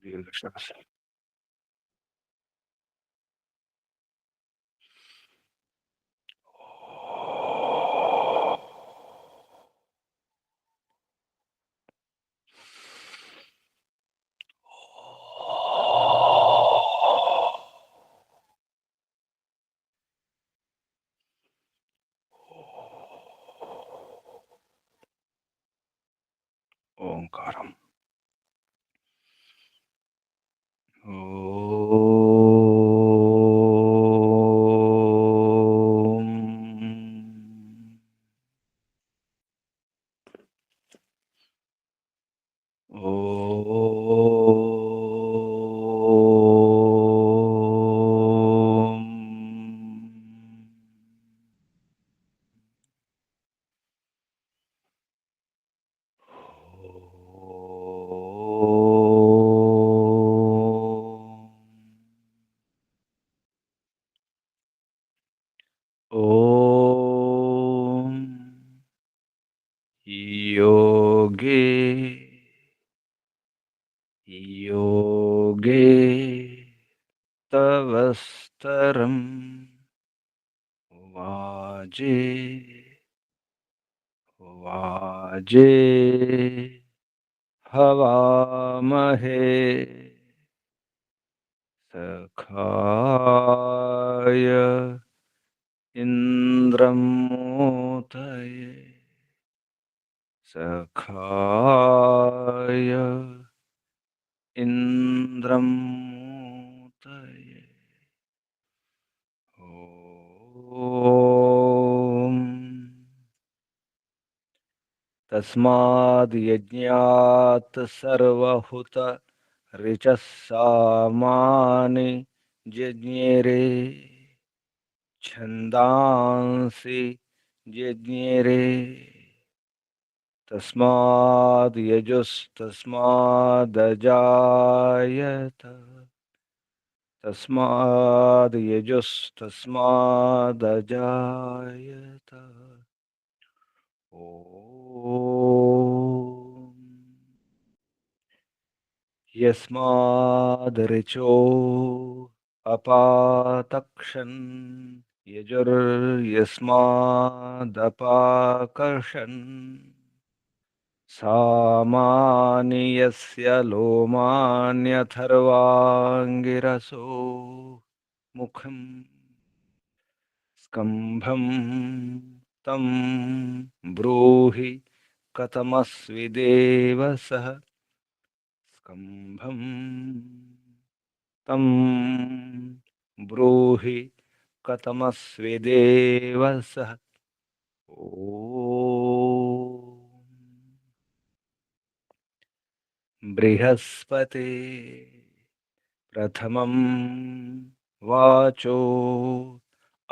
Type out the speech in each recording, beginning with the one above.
दीर्घश्वास। ओंकारम्। ओम योगे योगे तवस्तरम् वाजे वाजे हवामहे सखाय इन्द्रं मोदये सखाय इन्द्रं मोदये। ॐ तस्माद् यज्ञात् सर्वहुत ऋचः सामानि जज्ञेरे छन्दांसि जज्ञेरे तस्माद् यजुस्तस्मादजायत तस्माद् यजुस्तस्मादजायत। ॐ यस्मादृचो अपातक्षन् यजुर्यस्मादपाकर्षन् सामानि यस्य लोमान्यथर्वाङ्गिरसो मुखम् स्कम्भं तं ब्रूहि कथमस्विदेव सः स्कम्भं तं ब्रूहि कथमस्विदेव सः। ॐ बृहस्पते प्रथमं वाचो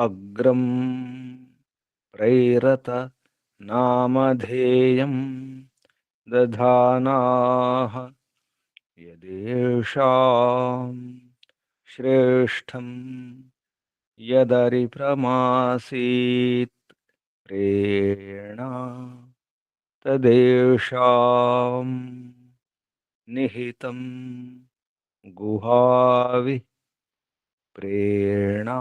अग्रं प्रैरत नामधेयं दधानाः यदेषां श्रेष्ठं यदरिप्रमासीत् प्रेरणा तदेषां निहितं गुहावि प्रेरणा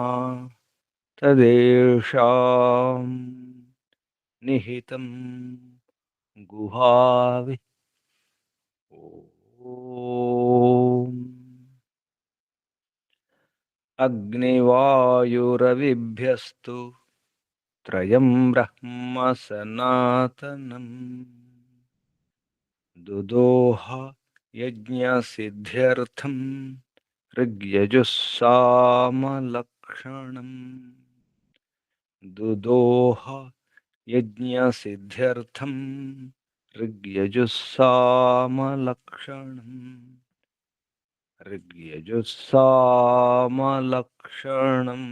तदेषां निहितं गुहावि। ॐ अग्निवायुरविभ्यस्तु त्रयं ब्रह्म सनातनम् दुदोह यज्ञसिद्ध्यर्थं ऋग्यजुस्सामलक्षणम् दुदोह यज्ञसिद्ध्यर्थं ऋग्यजुस्सामलक्षणम् ऋग्यजुस्सामलक्षणम्।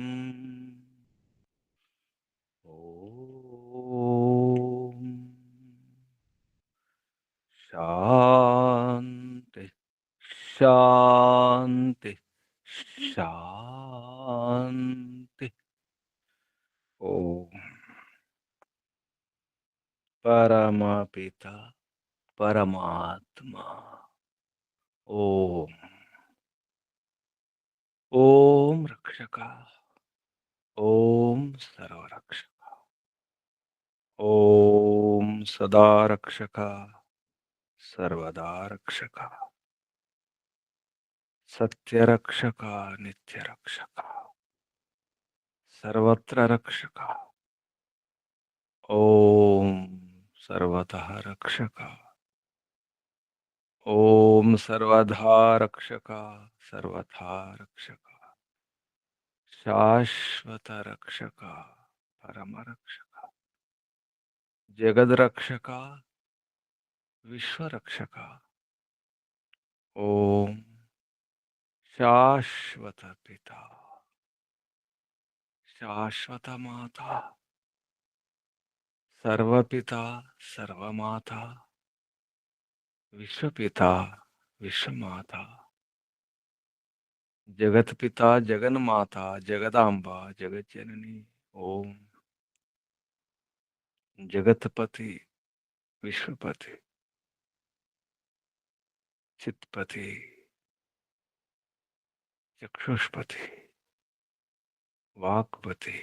ॐ शान्ति शान्ति शान्ति। ॐ परमपिता परमात्मा ॐ सर्वरक्षक ओम सर्वरक्षक ओम सदा रक्षक सर्वदा रक्षक सत्यरक्षक नित्यरक्षक सर्वत्र रक्षक ओम सर्वतः रक्षक ओम सर्वधा रक्षक सर्वथा रक्षक शाश्वत रक्षक परम रक्षक जगद रक्षक विश्व रक्षक ओम शाश्वत पिता शाश्वत माता सर्वपिता सर्वमाता विश्वपिता विश्वमाता जगत पिता जगन माता जगदांबा जगत जननी ओम जगतपति विश्वपति चित्पति चक्षुष्पति वाक्पति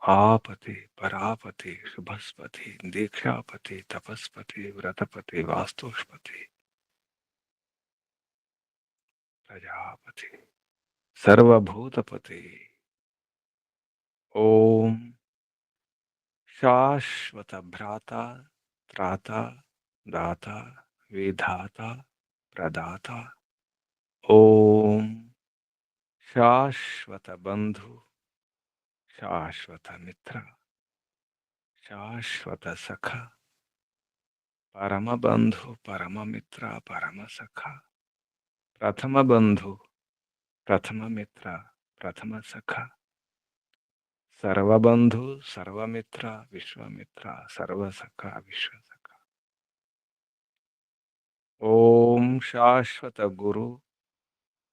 आपति परापति शुभस्पति दीक्षापति तपस्पति व्रतपति वास्तुष्पति प्रजापति सर्वभूतपति ओम शाश्वत भ्राता त्राता दाता विधाता प्रदाता ओम शाश्वत बंधु शाश्वत मित्र शाश्वत सखा परम बंधु परम मित्र परम सखा प्रथम बंधु प्रथम मित्र प्रथम सखा सर्वबंधु सर्वमित्र विश्वमित्र सर्वसखा विश्वसखा ओम शाश्वत गुरु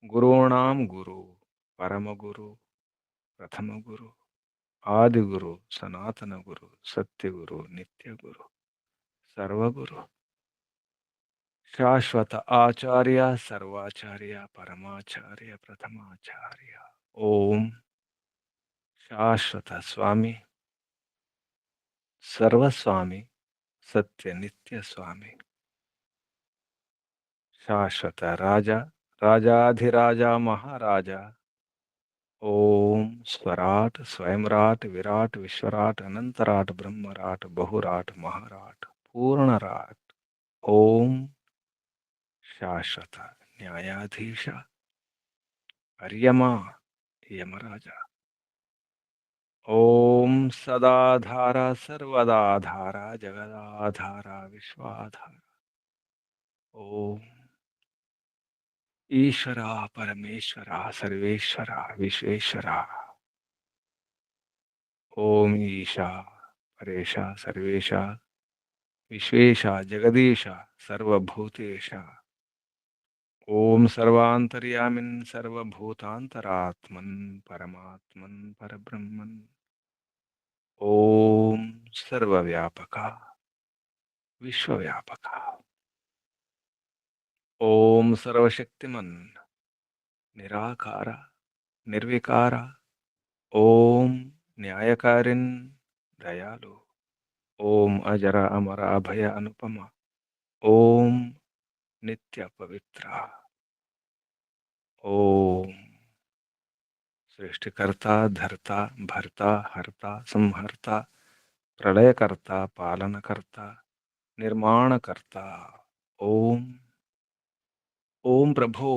गुरूणां गुरु परम गुरु प्रथम गुरु आदि गुरु सनातन गुरु सत्य गुरु नित्य गुरु सर्वगुरु शाश्वत आचार्य सर्वाचार्य परमाचार्य प्रथमाचार्य ओम शाश्वत स्वामी सर्वस्वामी सत्य नित्य स्वामी शाश्वत राजा राजाधिराजा महाराजा ओम स्वराट स्वयंराट विराट विश्वराट अनंतराट ब्रह्मराट बहुराट महाराट पूर्णराट ओम शाश्वत न्यायाधीश अर्यमा यमराजा ओम सदाधारा सर्वदाधारा जगदाधारा विश्वाधारा ओम ईश्वरा परमेश्वरा सर्वेश्वरा विश्वेश्वरा ओम ईशा परेशा सर्वेशा विश्वेशा जगदीशा सर्वभूतेशा ओम सर्वांतर्यामिन् सर्वभूतांतरात्मन् परमात्मन् परब्रह्मन् ओम सर्वव्यापका विश्वव्यापका ओम सर्वशक्तिमन् निराकार निर्विकार ओम न्यायकारिन् दयालु ओम अजर अमर अभय अनुपमा ओम नित्य पवित्र ओम सृष्टिकर्ता धर्ता भर्ता हर्ता संहर्ता प्रलयकर्ता पालनकर्ता निर्माणकर्ता ओम ओम प्रभो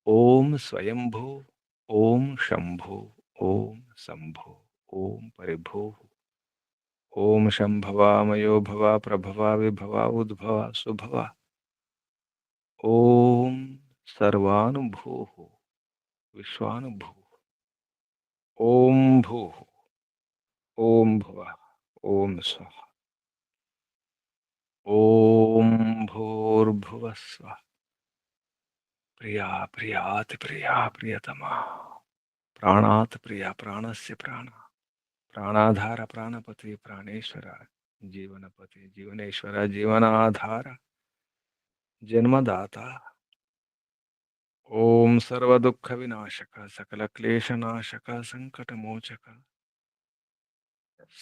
ओम स्वयंभू ओम शंभु ओम शंभु ओम परिभू ओम शंभवा मयो भवा प्रभवा विभवा उद्भवा सुभवा ओम सर्वानुभू विश्वानुभू ओम भू ओम भुवः ओम स्वः ओम भूर्भुवः स्वः प्रिया प्रियाति प्रिया प्रियतमा प्राणात् प्रिया प्राणस्य प्राण प्राणाधार प्राणपति प्राणेश्वर जीवनपति जीवनेश्वर जीवनाधार जन्मदाता ఓం సర్వదుఃఖ వినాశక సకల క్లేశనాశక సంకటమోచక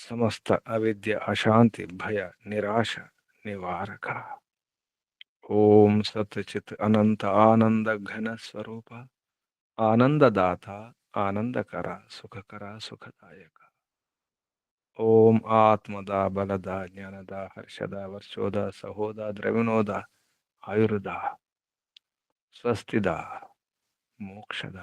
సమస్త అవిద్య అశాంతి భయ నిరాశ నివారక ఓం సత్చిత్ అనంత ఆనంద ఘన స్వరూప ఆనందదాత ఆనందకర సుఖకర సుఖదాయక ఓం ఆత్మద బలద జ్ఞానద హర్షద వర్షోద సహోద ద్రవిణోద ఆయుర్ద స్వస్తిద మోక్షద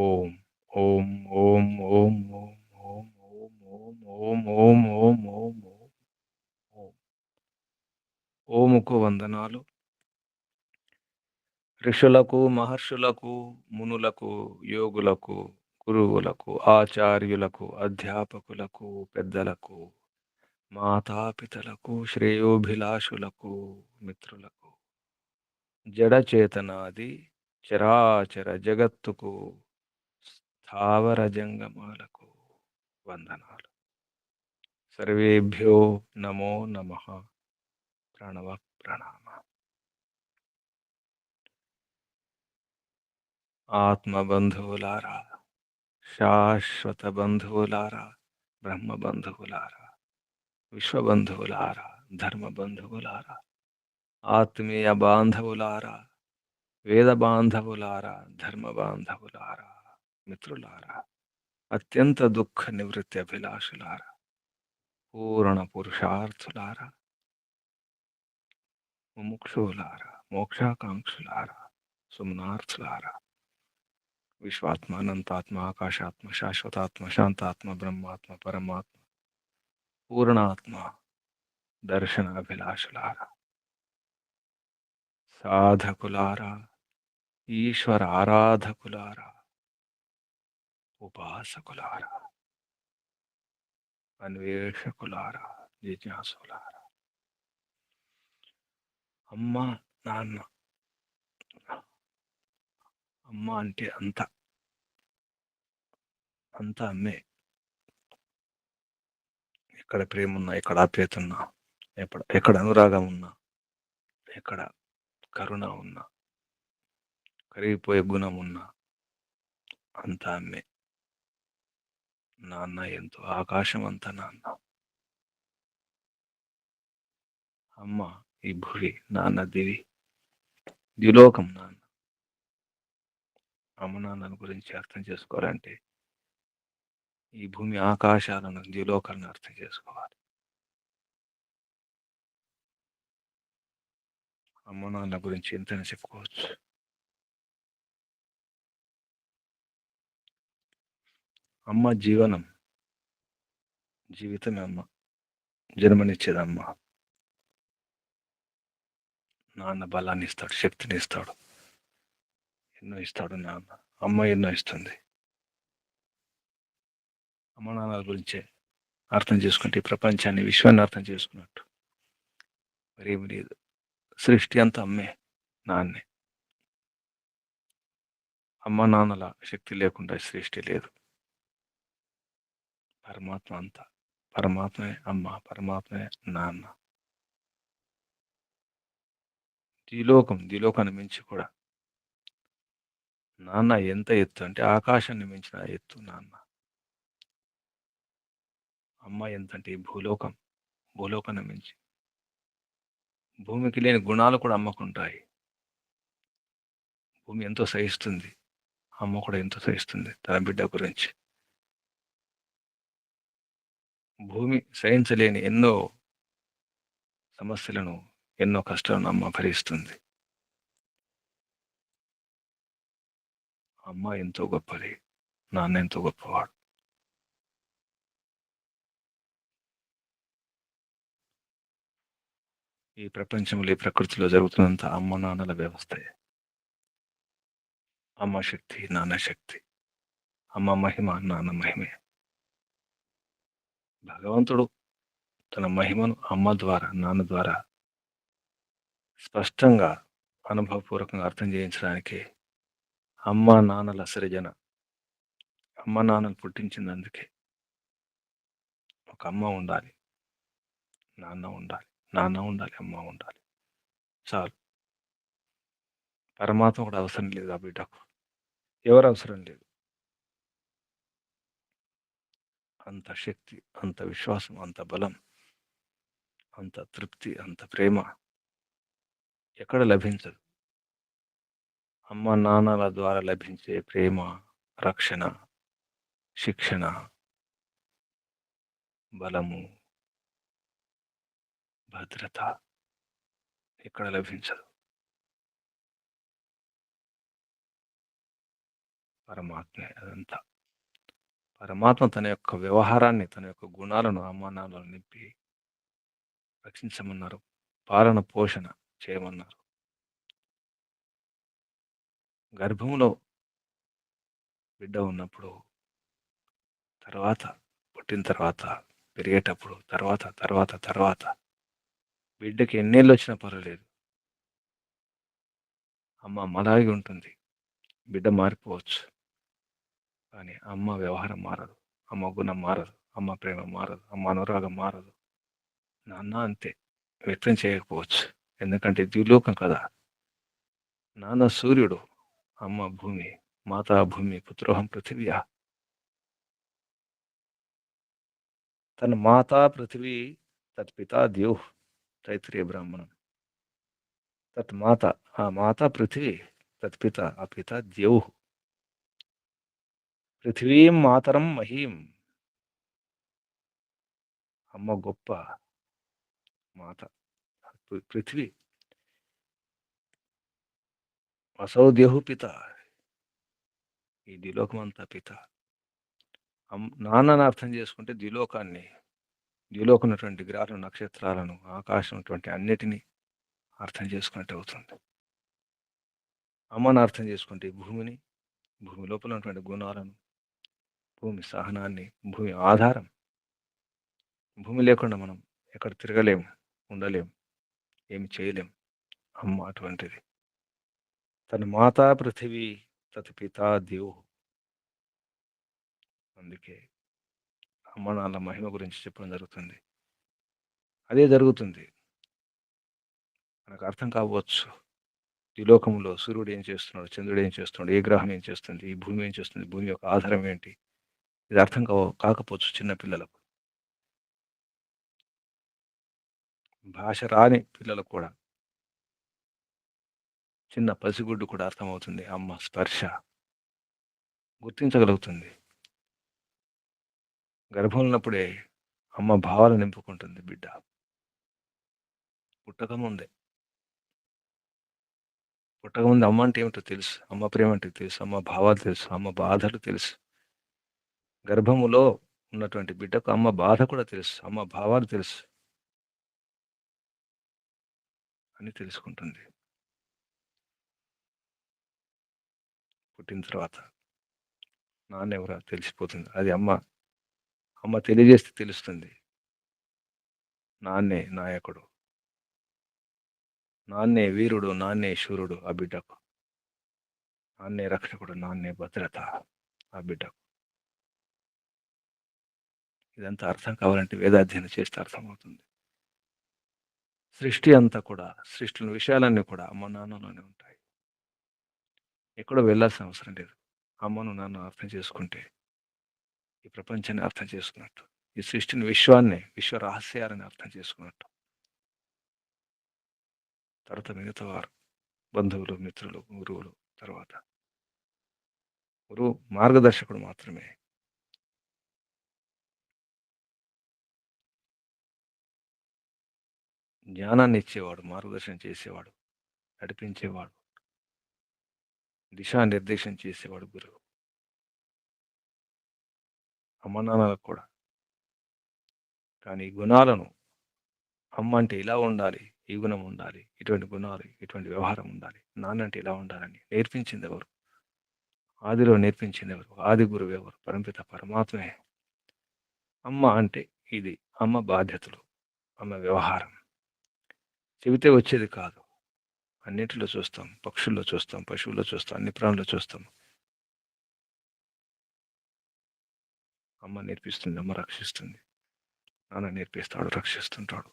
ఓం ఓం ఓం ఓం ఓం ఓం ఓం ఓం ఓం ఓం ఓం ఓం ఓం ఓముకు వందనాలు. ఋషులకు మహర్షులకు మునులకు యోగులకు గురువులకు ఆచార్యులకు అధ్యాపకులకు పెద్దలకు మాతాపితలకు శ్రేయోభిలాషులకు మిత్రులకు జడచేతనాది చరాచర జగత్తుకు స్థావర జంగమాలకు వందనాలు. సర్వేభ్యో నమో నమః. ప్రణవ ప్రణామ. ఆత్మబంధువులారా, శాశ్వత బంధువులారా, బ్రహ్మబంధువులారా, విశ్వబంధువులారా, ధర్మబంధువులారా, ఆత్మీయ బాంధవులారా, వేద బాంధవులారా, ధర్మ బాంధవులారా, మిత్రులారా, అత్యంత దుఃఖ నివృత్తి అభిలాషులారా, పూర్ణ పురుషార్థులారా, ముముక్షులారా, మోక్షాకాంక్షులారా, సుమనార్థులారా, విశ్వాత్మ అనంతాత్మ ఆకాశాత్మ శాశ్వతాత్మ శాంతాత్మ బ్రహ్మాత్మ పరమాత్మ పూర్ణాత్మ దర్శన అభిలాషులారా, సాధకులారా, ఈశ్వర ఆరాధకులారా, ఉపాసకులారా, అన్వేషకులారా, జిజ్ఞాసులారా, అమ్మ నాన్న. అమ్మ అంటే అంత అంత అమ్మే. ఎక్కడ ప్రేమ ఉన్నా, ఎక్కడ ఆప్యాయత ఉన్నా, ఎక్కడ అనురాగం ఉన్నా, ఎక్కడ కరుణ ఉన్నా, కరిగిపోయే గుణం ఉన్నా, అంత అమ్మే. నాన్న ఎంతో, ఆకాశం అంత నాన్న. అమ్మ ఈ భూమి, నాన్న దివి, ద్యులోకం నాన్న. అమ్మ నాన్నల గురించి అర్థం చేసుకోవాలంటే ఈ భూమి ఆకాశాలను ద్యులోకాలను అర్థం చేసుకోవాలి. అమ్మ నాన్న గురించి ఎంతైనా చెప్పుకోవచ్చు. అమ్మ జీవనం, జీవితమే అమ్మ. జన్మనిచ్చేది అమ్మ. నాన్న బలాన్ని ఇస్తాడు, శక్తిని ఇస్తాడు, ఎన్నో ఇస్తాడు నాన్న. అమ్మ ఎన్నో ఇస్తుంది. అమ్మ నాన్నల గురించే అర్థం చేసుకుంటే ఈ ప్రపంచాన్ని, విశ్వాన్ని అర్థం చేసుకున్నట్టు మరేమి లేదు. సృష్టి అంతా అమ్మే, నాన్నే. అమ్మ నాన్నల శక్తి లేకుండా సృష్టి లేదు. పరమాత్మ అంతా, పరమాత్మే అమ్మ, పరమాత్మే నాన్న. ద్విలోకాన్ని మించి కూడా నాన్న ఎంత ఎత్తు అంటే ఆకాశాన్ని మించిన ఎత్తు నాన్న. అమ్మ ఎంతంటే ఈ భూలోకాన్ని మించి. భూమికి లేని గుణాలు కూడా అమ్మకుంటాయి. భూమి ఎంతో సహిస్తుంది, అమ్మ కూడా ఎంతో సహిస్తుంది తన బిడ్డ గురించి. భూమి సహించలేని ఎన్నో సమస్యలను, ఎన్నో కష్టాలను అమ్మ భరిస్తుంది. అమ్మ ఎంతో గొప్పది, నాన్న ఎంతో గొప్పవాడు. ఈ ప్రపంచంలో, ఈ ప్రకృతిలో జరుగుతున్నంత అమ్మ నాన్నల వ్యవస్థే. అమ్మ శక్తి, నాన్న శక్తి. అమ్మ మహిమ, నాన్న మహిమే. భగవంతుడు తన మహిమను అమ్మ ద్వారా, నాన్న ద్వారా స్పష్టంగా, అనుభవపూర్వకంగా అర్థం చేయించడానికి అమ్మ నాన్నల సృజన, అమ్మ నాన్నలు పుట్టించింది అందుకే. ఒక అమ్మ ఉండాలి, నాన్న ఉండాలి, నాన్న ఉండాలి, అమ్మ ఉండాలి, చాలు. పరమాత్మ కూడా అవసరం లేదు ఆ బిడ్డకు. ఎవరు అవసరం లేదు. అంత శక్తి, అంత విశ్వాసం, అంత బలం, అంత తృప్తి, అంత ప్రేమ ఎక్కడ లభించదు. అమ్మ నాన్నల ద్వారా లభించే ప్రేమ, రక్షణ, శిక్షణ, బలము, భద్రత ఎక్కడ లభించదు. పరమాత్మే అదంతా. పరమాత్మ తన యొక్క వ్యవహారాన్ని, తన యొక్క గుణాలను అమ్మానాన్నలు నింపి రక్షించమన్నారు. పాలన, పోషణ చేయమన్నారు. గర్భంలో బిడ్డ ఉన్నప్పుడు, తర్వాత పుట్టిన తర్వాత, పెరిగేటప్పుడు, తర్వాత తర్వాత తర్వాత బిడ్డకి ఎన్నేళ్ళు వచ్చినా పర్వాలేదు. అమ్మ అమ్మలాగే ఉంటుంది. బిడ్డ మారిపోవచ్చు. కానీ అమ్మ వ్యవహారం మారదు. అమ్మ గుణం మారదు. అమ్మ ప్రేమ మారదు. అమ్మ అనురాగం మారదు. నాన్న అంతే. వ్యక్తం చేయకపోవచ్చు. ఎందుకంటే ద్విలోకం కదా. నాన్న సూర్యుడు, అమ్మ భూమి. మాతా భూమి, పుత్రోహం పృథివ్యా. తన మాతా పృథివీ, తత్పితా ద్యోః. తైత్రీయ బ్రాహ్మణం. తత్ మాత, ఆ మాతా పృథివీ, తత్పిత, ఆ పిత ద్యౌః. పృథివీం మాతరం మహీం. అమ్మ గొప్ప మాత. పృథివీ. అసౌ ద్యౌః పిత. ఈ ద్విలోకం అంతా పిత. నాన్నని అర్థం చేసుకుంటే ద్విలోకాన్ని, ద్విలోకం ఉన్నటువంటి గ్రహాలను, నక్షత్రాలను, ఆకాశం ఉన్నటువంటి అన్నిటినీ అర్థం చేసుకున్నట్టు అవుతుంది. అమ్మని అర్థం చేసుకుంటే భూమిని, భూమి లోపల ఉన్నటువంటి గుణాలను, భూమి సహనాన్ని, భూమి ఆధారం. భూమి లేకుండా మనం ఎక్కడ తిరగలేము, ఉండలేము, ఏమి చేయలేం. అమ్మ అటువంటిది. తన మాతా పృథివీ, తత్ పితా ద్యోః. అందుకే అమ్మ నాన్న మహిమ గురించి చెప్పడం జరుగుతుంది. అదే జరుగుతుంది. మనకు అర్థం కావచ్చు. ఈ లోకంలో సూర్యుడు ఏం చేస్తున్నాడు, చంద్రుడు ఏం చేస్తున్నాడు, ఏ గ్రహం ఏం చేస్తుంది, ఈ భూమి ఏం చేస్తుంది, భూమి యొక్క ఆధారం ఏంటి, ఇది అర్థం కాకపోవచ్చు చిన్నపిల్లలకు. భాష రాని పిల్లలకు కూడా, చిన్న పసిగుడ్డు కూడా అర్థమవుతుంది. అమ్మ స్పర్శ గుర్తించగలుగుతుంది. గర్భంలో ఉన్నప్పుడే అమ్మ భావాలు నింపుకుంటుంది బిడ్డ. పుట్టకముందే పుట్టకముందు అమ్మ అంటే ఏమిటో తెలుసు. అమ్మ ప్రేమ అంటే తెలుసు. అమ్మ భావాలు తెలుసు. అమ్మ బాధలు తెలుసు. గర్భములో ఉన్నటువంటి బిడ్డకు అమ్మ బాధ కూడా తెలుసు. అమ్మ భావాలు తెలుసు అని తెలుసుకుంటుంది. పుట్టిన తర్వాత నాన్న ఎవరో తెలిసిపోతుంది. అది అమ్మ తెలియజేస్తే తెలుస్తుంది. నాన్నే నాయకుడు, నాన్నే వీరుడు, నాన్నే శూరుడు ఆ బిడ్డకు. నాన్నే రక్షకుడు, నాన్నే భద్రత ఆ బిడ్డకు. ఇదంతా అర్థం కావాలంటే వేదాధ్యయనం చేస్తే అర్థమవుతుంది. సృష్టి అంతా కూడా, సృష్టిలోని విషయాలన్నీ కూడా అమ్మ నాన్నలోనే ఉంటాయి. ఎక్కడో వెళ్ళాల్సిన అవసరం లేదు. అమ్మను నాన్న అర్థం చేసుకుంటే ఈ ప్రపంచాన్ని అర్థం చేసుకున్నట్టు. ఈ సృష్టిని, విశ్వాన్ని, విశ్వ రహస్యాలని అర్థం చేసుకున్నట్టు. తర్వాత మిగతా వారు, బంధువులు, మిత్రులు, గురువులు, తర్వాత గురువు మార్గదర్శకుడు మాత్రమే. జ్ఞానాన్ని ఇచ్చేవాడు, మార్గదర్శనం చేసేవాడు, నడిపించేవాడు, దిశానిర్దేశం చేసేవాడు గురువు. అమ్మ నాన్నలకు కూడా. కానీ ఈ గుణాలను, అమ్మ అంటే ఇలా ఉండాలి, ఈ గుణం ఉండాలి, ఇటువంటి గుణాలు, ఇటువంటి వ్యవహారం ఉండాలి, నాన్న అంటే ఇలా ఉండాలని నేర్పించింది ఎవరు? ఆదిలో నేర్పించింది ఎవరు? ఆది గురువు ఎవరు? పరంపిత పరమాత్మే. అమ్మ అంటే ఇది. అమ్మ బాధ్యతలు, అమ్మ వ్యవహారం. చెబితే వచ్చేది కాదు. అన్నిటిలో చూస్తాం. పక్షుల్లో చూస్తాం, పశువుల్లో చూస్తాం, అన్ని ప్రాణుల్లో చూస్తాం. అమ్మ నేర్పిస్తుంది, అమ్మ రక్షిస్తుంది. నాన్న నేర్పిస్తాడు, రక్షిస్తుంటాడు.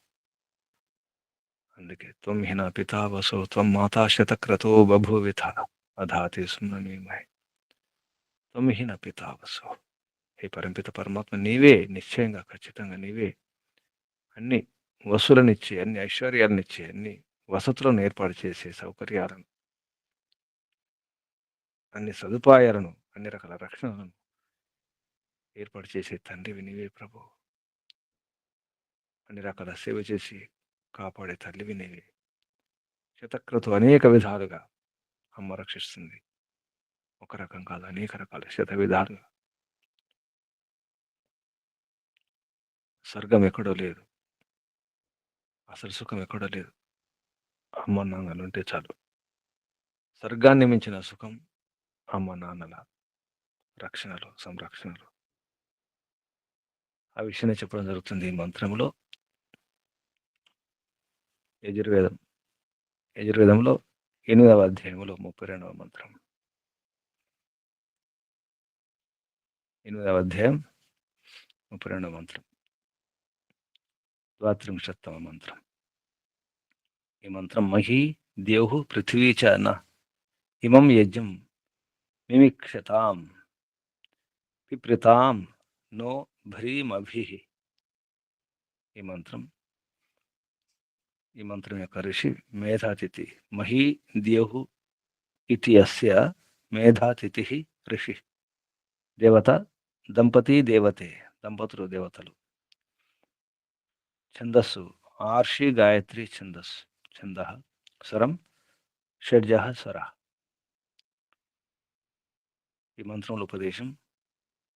అందుకే త్వం హి నా పితా వసో త్వం మాతా శతక్రతో బభూవిథ అధాతి సుమ్నమీమహి త్వం హి నా పితా వసో. హే పరంపిత పరమాత్మ, నీవే నిశ్చయంగా ఖచ్చితంగా నీవే అన్ని వసూలనిచ్చి, అన్ని ఐశ్వర్యాలనిచ్చి, అన్ని వసతులను ఏర్పాటు చేసే సౌకర్యాలను, అన్ని సదుపాయాలను, అన్ని రకాల రక్షణలను ఏర్పాటు చేసే తండ్రివి నీవే ప్రభు. అన్ని రకాల సేవ చేసి కాపాడే తల్లివి నీవే. శతక్రతు అనేక విధాలుగా అమ్మ రక్షిస్తుంది. ఒక రకం కాదు, అనేక రకాల శత విధాలుగా. స్వర్గం ఎక్కడో లేదు, అసలు సుఖం ఎక్కడో లేదు. అమ్మ నాన్నలు ఉంటే చాలు. స్వర్గాన్ని మించిన సుఖం అమ్మ నాన్నల రక్షణలో, సంరక్షణలో. ఆ విషయాన్ని చెప్పడం జరుగుతుంది ఈ మంత్రంలో. యజుర్వేదంలో 8వ అధ్యాయంలో 32వ మంత్రం. 8వ అధ్యాయం 32వ మంత్రం, 32వ మంత్రం. ఈ మంత్రం మహీ దేవు పృథివీ చ న ఇమం యజ్ఞం మిమిక్షతాం పిప్రతాం నో భ్రీమభి. ఈ మంత్రం యొక్క ఋషి మేధాతిథి. మహీ దేవు ఇతి అస్య మేధాతిథి ఋషి. దేవత దంపతి దేవతే, దంపతులు దేవతలు. ఛందస్సు ఆర్షి గాయత్రి ఛందస్సు. ఛంద స్వరం షడ్జ స్వర. ఈ మంత్రంలో ఉపదేశం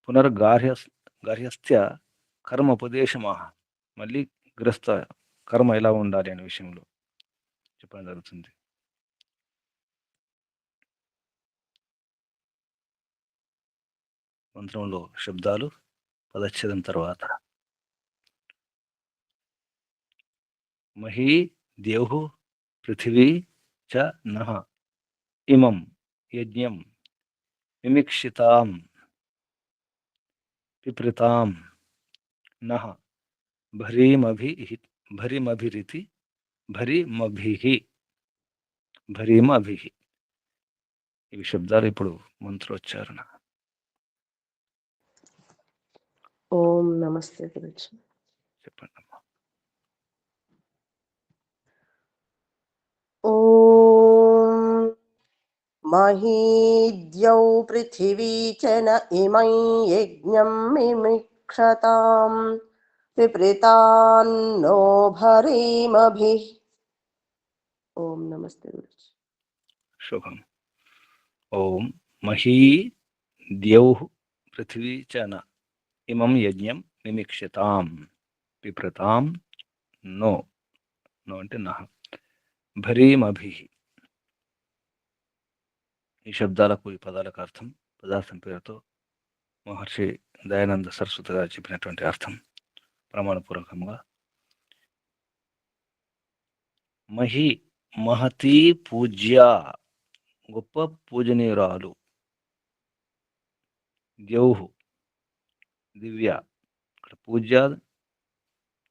పునర్గార్హస్థ్య కర్మ ఉపదేశమా. మళ్ళీ గ్రస్త కర్మ ఎలా ఉండాలి అనే విషయంలో చెప్పడం జరుగుతుంది. మంత్రంలో శబ్దాలు పదచ్ఛేదం తర్వాత మహీ దేవు పృథివీ చ నః ఇమం యజ్ఞం మిమిక్షితాం పిప్రతాం నః భరిమభిరితి భరిమభిః. ఇవి శబ్దాలు ఇప్పుడు మంత్రోచ్చారణ. ఓం నమస్తే గురుజీ. చెప్పండి అమ్మా. ఓం మహీద్యౌ పృథివీ చ న ఇమం యజ్ఞం మిమిక్షతాం పిప్రతాన్నో భరీమభిః. ఓం నమస్తే గురుజీ. శుభం. ఓం మహీ ద్యౌః పృథివీ చ న ఇమం యజ్ఞం మిమిక్షతాం పిప్రతాం నో అంటే నః భరీమభిః. ఈ శబ్దాలకు, ఈ పదాలకు అర్థం పదార్థం పేరుతో మహర్షి దయానంద సరస్వతి గారు చెప్పినటువంటి అర్థం ప్రమాణపూర్వకంగా మహి మహతి పూజ్య, గొప్ప పూజనీయురాలు. ద్యౌహు దివ్య. ఇక్కడ పూజ్య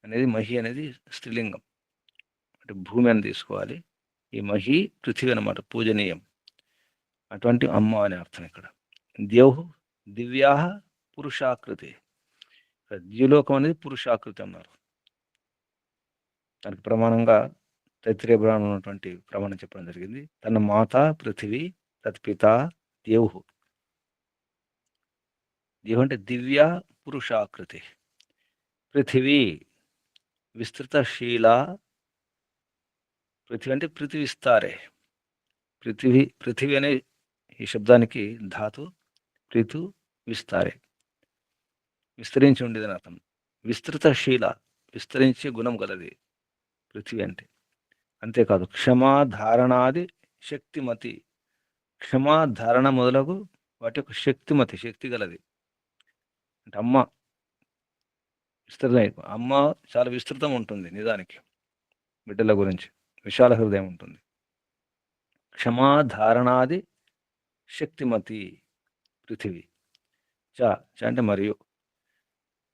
అనేది, మహి అనేది స్త్రీలింగం, అంటే భూమి అని తీసుకోవాలి. ఈ మహి పృథివీ అన్నమాట, పూజనీయం. అటువంటి అమ్మ అనే అర్థం ఇక్కడ. ద్యౌహు దివ్యా పురుషాకృతి. ద్యులోకం అనేది పురుషాకృతి అన్నారు. దానికి ప్రమాణంగా తైత్రీయ పురాణంలో ఉన్నటువంటి ప్రమాణం చెప్పడం జరిగింది. తన మాత పృథివీ, తత్పిత ద్యౌహు. ద్యౌహు అంటే దివ్య పురుషాకృతి. పృథివీ విస్తృతశీల. పృథివీ అంటే పృథివీ విస్తారే. పృథివీ అనే ఈ శబ్దానికి ధాతు పృథు విస్తారే, విస్తరించి ఉండేదని అర్థం. విస్తృతశీల, విస్తరించే గుణం గలది పృథివీ అంటే. అంతేకాదు క్షమాధారణాది శక్తిమతి. క్షమాధారణ మొదలగు వాటి యొక్క శక్తిమతి, శక్తి గలది. అంటే అమ్మ అమ్మ చాలా విస్తృతం ఉంటుంది. నిజానికి బిడ్డల గురించి విశాల హృదయం ఉంటుంది. క్షమాధారణాది శక్తిమతి పృథివీ. చ అంటే మరియు,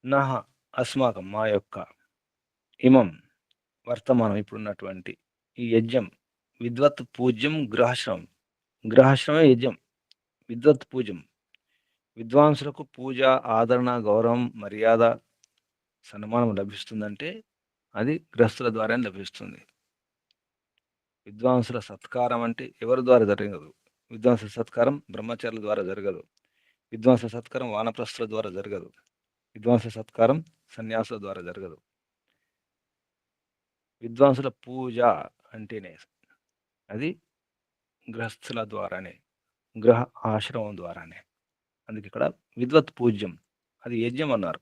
నహ అస్మాకం మా యొక్క, ఇమం వర్తమానం ఇప్పుడున్నటువంటి, ఈ యజ్ఞం విద్వత్ పూజ్యం గృహాశ్రమం. గృహాశ్రమే యజ్ఞం, విద్వత్ పూజ్యం. విద్వాంసులకు పూజ, ఆదరణ, గౌరవం, మర్యాద, సన్మానం లభిస్తుందంటే అది గృహస్థుల ద్వారానే లభిస్తుంది. విద్వాంసుల సత్కారం అంటే ఎవరి ద్వారా జరగదు. విద్వాంసుల సత్కారం బ్రహ్మచారుల ద్వారా జరగదు. విద్వాంసుల సత్కారం వానప్రస్థుల ద్వారా జరగదు. విద్వాంసుల సత్కారం సన్యాసుల ద్వారా జరగదు. విద్వాంసుల పూజ అంటేనే అది గృహస్థుల ద్వారానే, గృహ ఆశ్రమం ద్వారానే. అందుకే ఇక్కడ విద్వత్ పూజ్యం, అది యజ్ఞం అన్నారు.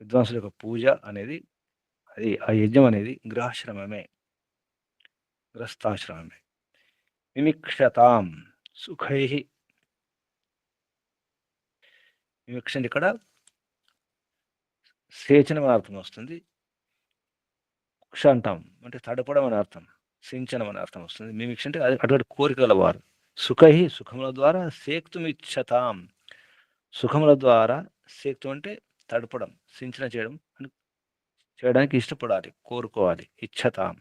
విద్వాంసుల యొక్క పూజ అనేది, అది ఆ యజ్ఞం అనేది గృహాశ్రమమే, గృహస్థాశ్రమమే. విమిక్షతాం సుఖై. విమిక్ష అంటే ఇక్కడ సేచనం అనే అర్థం వస్తుంది. క్ష అంటాం అంటే తడపడం అనే అర్థం, సించనం అనే అర్థం వస్తుంది. మిమిక్ష అంటే అటువంటి కోరికల వారు. సుఖై సుఖముల ద్వారా, సేక్తుమిచ్చతాం సుఖముల ద్వారా, సేక్తం అంటే తడపడం, సించన చేయడం, చేయడానికి ఇష్టపడాలి, కోరుకోవాలి. ఇచ్చతాం,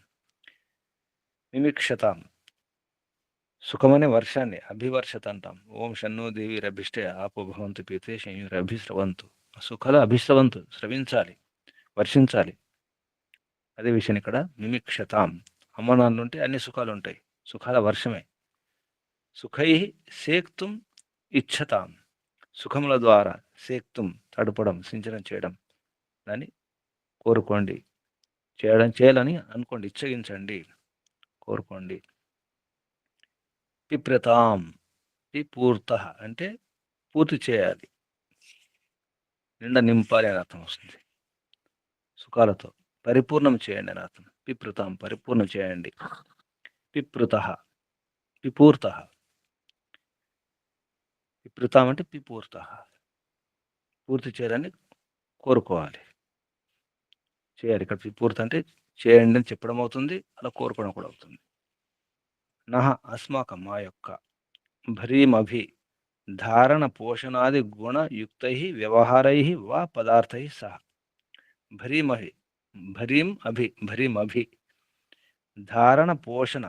మిమిక్షతాం. సుఖమనే వర్షాన్ని అభివర్షత అంటాం. ఓం షన్నో దేవి రభిష్టే ఆపో భవంతు పీతే శయూర్ అభిస్రవంతు. సుఖాలు అభిస్రవంతు, స్రవించాలి, వర్షించాలి. అదే విషయం ఇక్కడ మిమిక్షతాం. అమ్మ నాన్న ఉంటే అన్ని సుఖాలు ఉంటాయి, సుఖాల వర్షమే. సుఖై సేక్తుం ఇచ్చతాం, సుఖముల ద్వారా, సేక్తుం తడపడం, సించనం చేయడం, దాన్ని కోరుకోండి, చేయాలని అనుకోండి, ఇచ్చగించండి, కోరుకోండి. పిప్రతాం, పూర్త అంటే పూర్తి చేయాలి, నిండా నింపాలి అని అర్థం వస్తుంది. సుఖాలతో పరిపూర్ణం చేయండి అని అర్థం. పిపృతాం పరిపూర్ణం చేయండి. పిపృత, పిపూర్త. పిపృతాం అంటే పిపూర్త, పూర్తి చేయాలని కోరుకోవాలి, చేయాలి. ఇక్కడ పిపూర్త అంటే చేయండి అని చెప్పడం అవుతుంది, అలా కోరుకోవడం కూడా అవుతుంది. నహ అస్మాకం మా యొక్క భరీమభి ధారణ పోషణాది గుణయుక్తై వ్యవహారై వా పదార్థై సహ. భరీమభి, భరీం అభి, భరీమభి ధారణ పోషణ,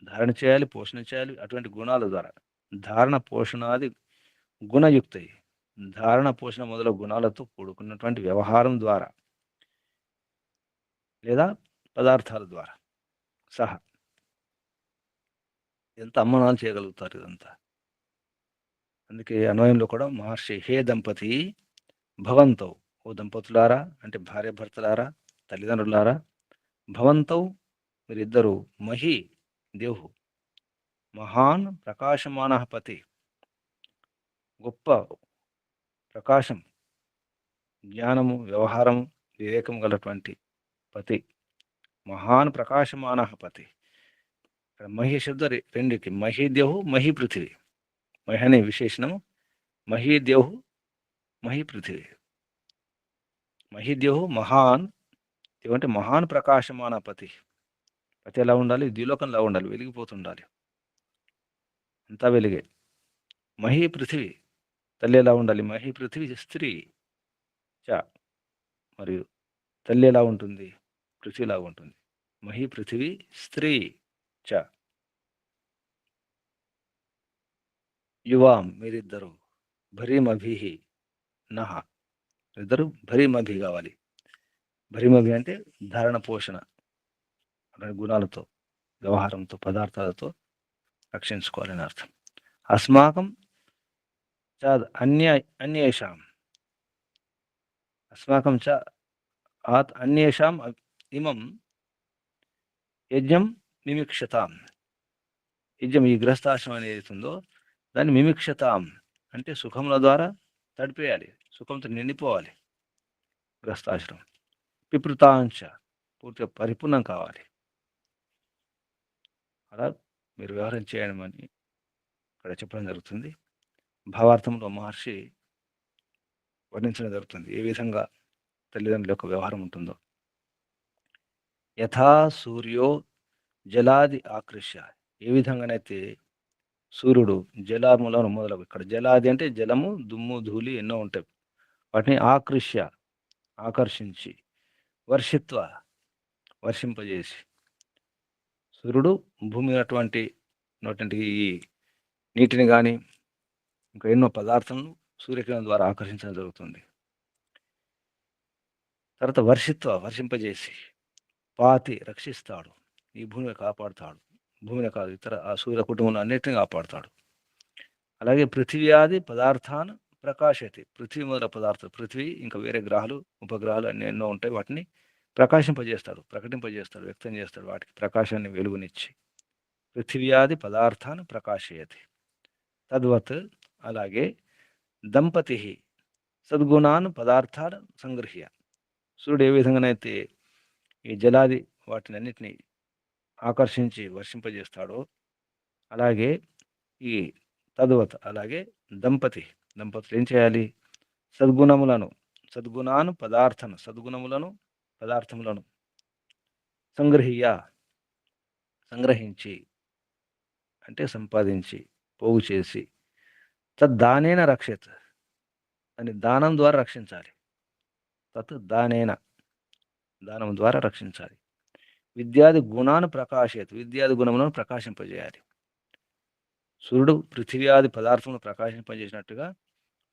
ధారణ చేయాలి, పోషణ చేయాలి అటువంటి గుణాల ద్వారా. ధారణ పోషణాది గుణయుక్తై, ధారణ పోషణ మొదలగు గుణాలతో కూడుకున్నటువంటి వ్యవహారం ద్వారా లేదా పదార్థాల ద్వారా సహా. ఎంత అమ్మనాలు చేయగలుగుతారు ఇదంతా. అందుకే అన్వయంలో కూడా మహర్షి హే దంపతి భవంతౌ, ఓ దంపతులారా అంటే భార్య భర్తలారా, తల్లిదండ్రులారా, భవంతౌ మీరిద్దరూ, మహి దేవు, మహాన్ ప్రకాశమాన పతి గొప్ప ప్రకాశం, జ్ఞానము, వ్యవహారం, వివేకం గలటువంటి పతి, మహాన్ ప్రకాశమాన పతి. మహి శబ్ద రెండుకి, మహీదేహు మహీ పృథివీ. మహి అనే విశేషణము, మహీదేహు మహీ పృథివీ. మహీదేహు మహాన్, దేవు అంటే మహాన్ ప్రకాశమాన పతి. పతి ఎలా ఉండాలి? ద్విలోకంలా ఉండాలి, వెలిగిపోతుండాలి, అంతా వెలిగే. మహీ పృథివీ, తల్లి ఎలా ఉండాలి? మహీ పృథివీ స్త్రీ చ, మరియు తల్లి ఎలా ఉంటుంది? పృథ్వీలాగా ఉంటుంది. మహీ పృథివీ స్త్రీ చ. యువాం మీరిద్దరు, భరీమభి నహ ఇద్దరు భరీమభి కావాలి. భరీమభి అంటే ధారణ పోషణ గుణాలతో, వ్యవహారంతో, పదార్థాలతో రక్షించుకోవాలని అర్థం. అస్మాకం చ అన్యేషాం, అస్మాకం చ ఆత్ అన్యేషాం ఇమం యజ్ఞం మిమిక్షతాం. యజ్ఞం ఈ గృహస్థాశ్రమం అనేది ఉందో దాన్ని మిమిక్షతాం అంటే సుఖముల ద్వారా తడిపేయాలి, సుఖంతో నిండిపోవాలి గృహస్థాశ్రమం. పిపృతాంశ పూర్తిగా పరిపూర్ణం కావాలి, అలా మీరు వ్యవహారం చేయడమని ఇక్కడ చెప్పడం జరుగుతుంది. భావార్థంలో మహర్షి వర్ణించడం జరుగుతుంది ఏ విధంగా తల్లిదండ్రుల యొక్క వ్యవహారం ఉంటుందో. యథా సూర్యో జలాది ఆకృష్య, ఏ విధంగానైతే సూర్యుడు జలములను మొదలగు, ఇక్కడ జలాది అంటే జలము, దుమ్ము, ధూళి ఎన్నో ఉంటాయి, వాటిని ఆకర్షించి, వర్షిత్వ వర్షింపజేసి, సూర్యుడు భూమి ఉన్నటువంటి ఈ నీటిని కానీ ఇంకా ఎన్నో పదార్థాలను సూర్యకిరణం ద్వారా ఆకర్షించడం జరుగుతుంది. తర్వాత వర్షింపజేసి రక్షిస్తాడు. ఈ భూమిని కాపాడుతాడు. భూమిని కాదు, ఇతర ఆ సూర్య కుటుంబంలో అన్నిటిని కాపాడుతాడు. అలాగే పృథివ్యాది పదార్థాన్ని ప్రకాశతి. పృథ్వీ మొదల పదార్థాలు, పృథ్వీ ఇంకా వేరే గ్రహాలు, ఉపగ్రహాలు అన్ని ఎన్నో ఉంటాయి. వాటిని ప్రకాశింపజేస్తాడు, ప్రకటింపజేస్తాడు, వ్యక్తం చేస్తాడు. వాటికి ప్రకాశాన్ని వెలుగునిచ్చి పృథివ్యాది పదార్థాన్ని ప్రకాశయతి. తద్వత్ అలాగే దంపతి సద్గుణాన్ పదార్థాలు సంగ్రహ్య. సూర్యుడు ఏ విధంగానైతే ఈ జలాది వాటిని అన్నిటినీ ఆకర్షించి వర్షింపజేస్తాడో, అలాగే ఈ తద్వత్ అలాగే దంపతులు ఏం చేయాలి? సద్గుణాను పదార్థములను సంగ్రహించి అంటే సంపాదించి పోగు చేసి తద్దానేన రక్షత్ అని దానం ద్వారా రక్షించాలి. దానం ద్వారా రక్షించాలి. విద్యాది గుణాన్ని విద్యాది గుణములను ప్రకాశింపజేయాలి. సూర్యుడు పృథివ్యాది పదార్థములను ప్రకాశింపజేసినట్టుగా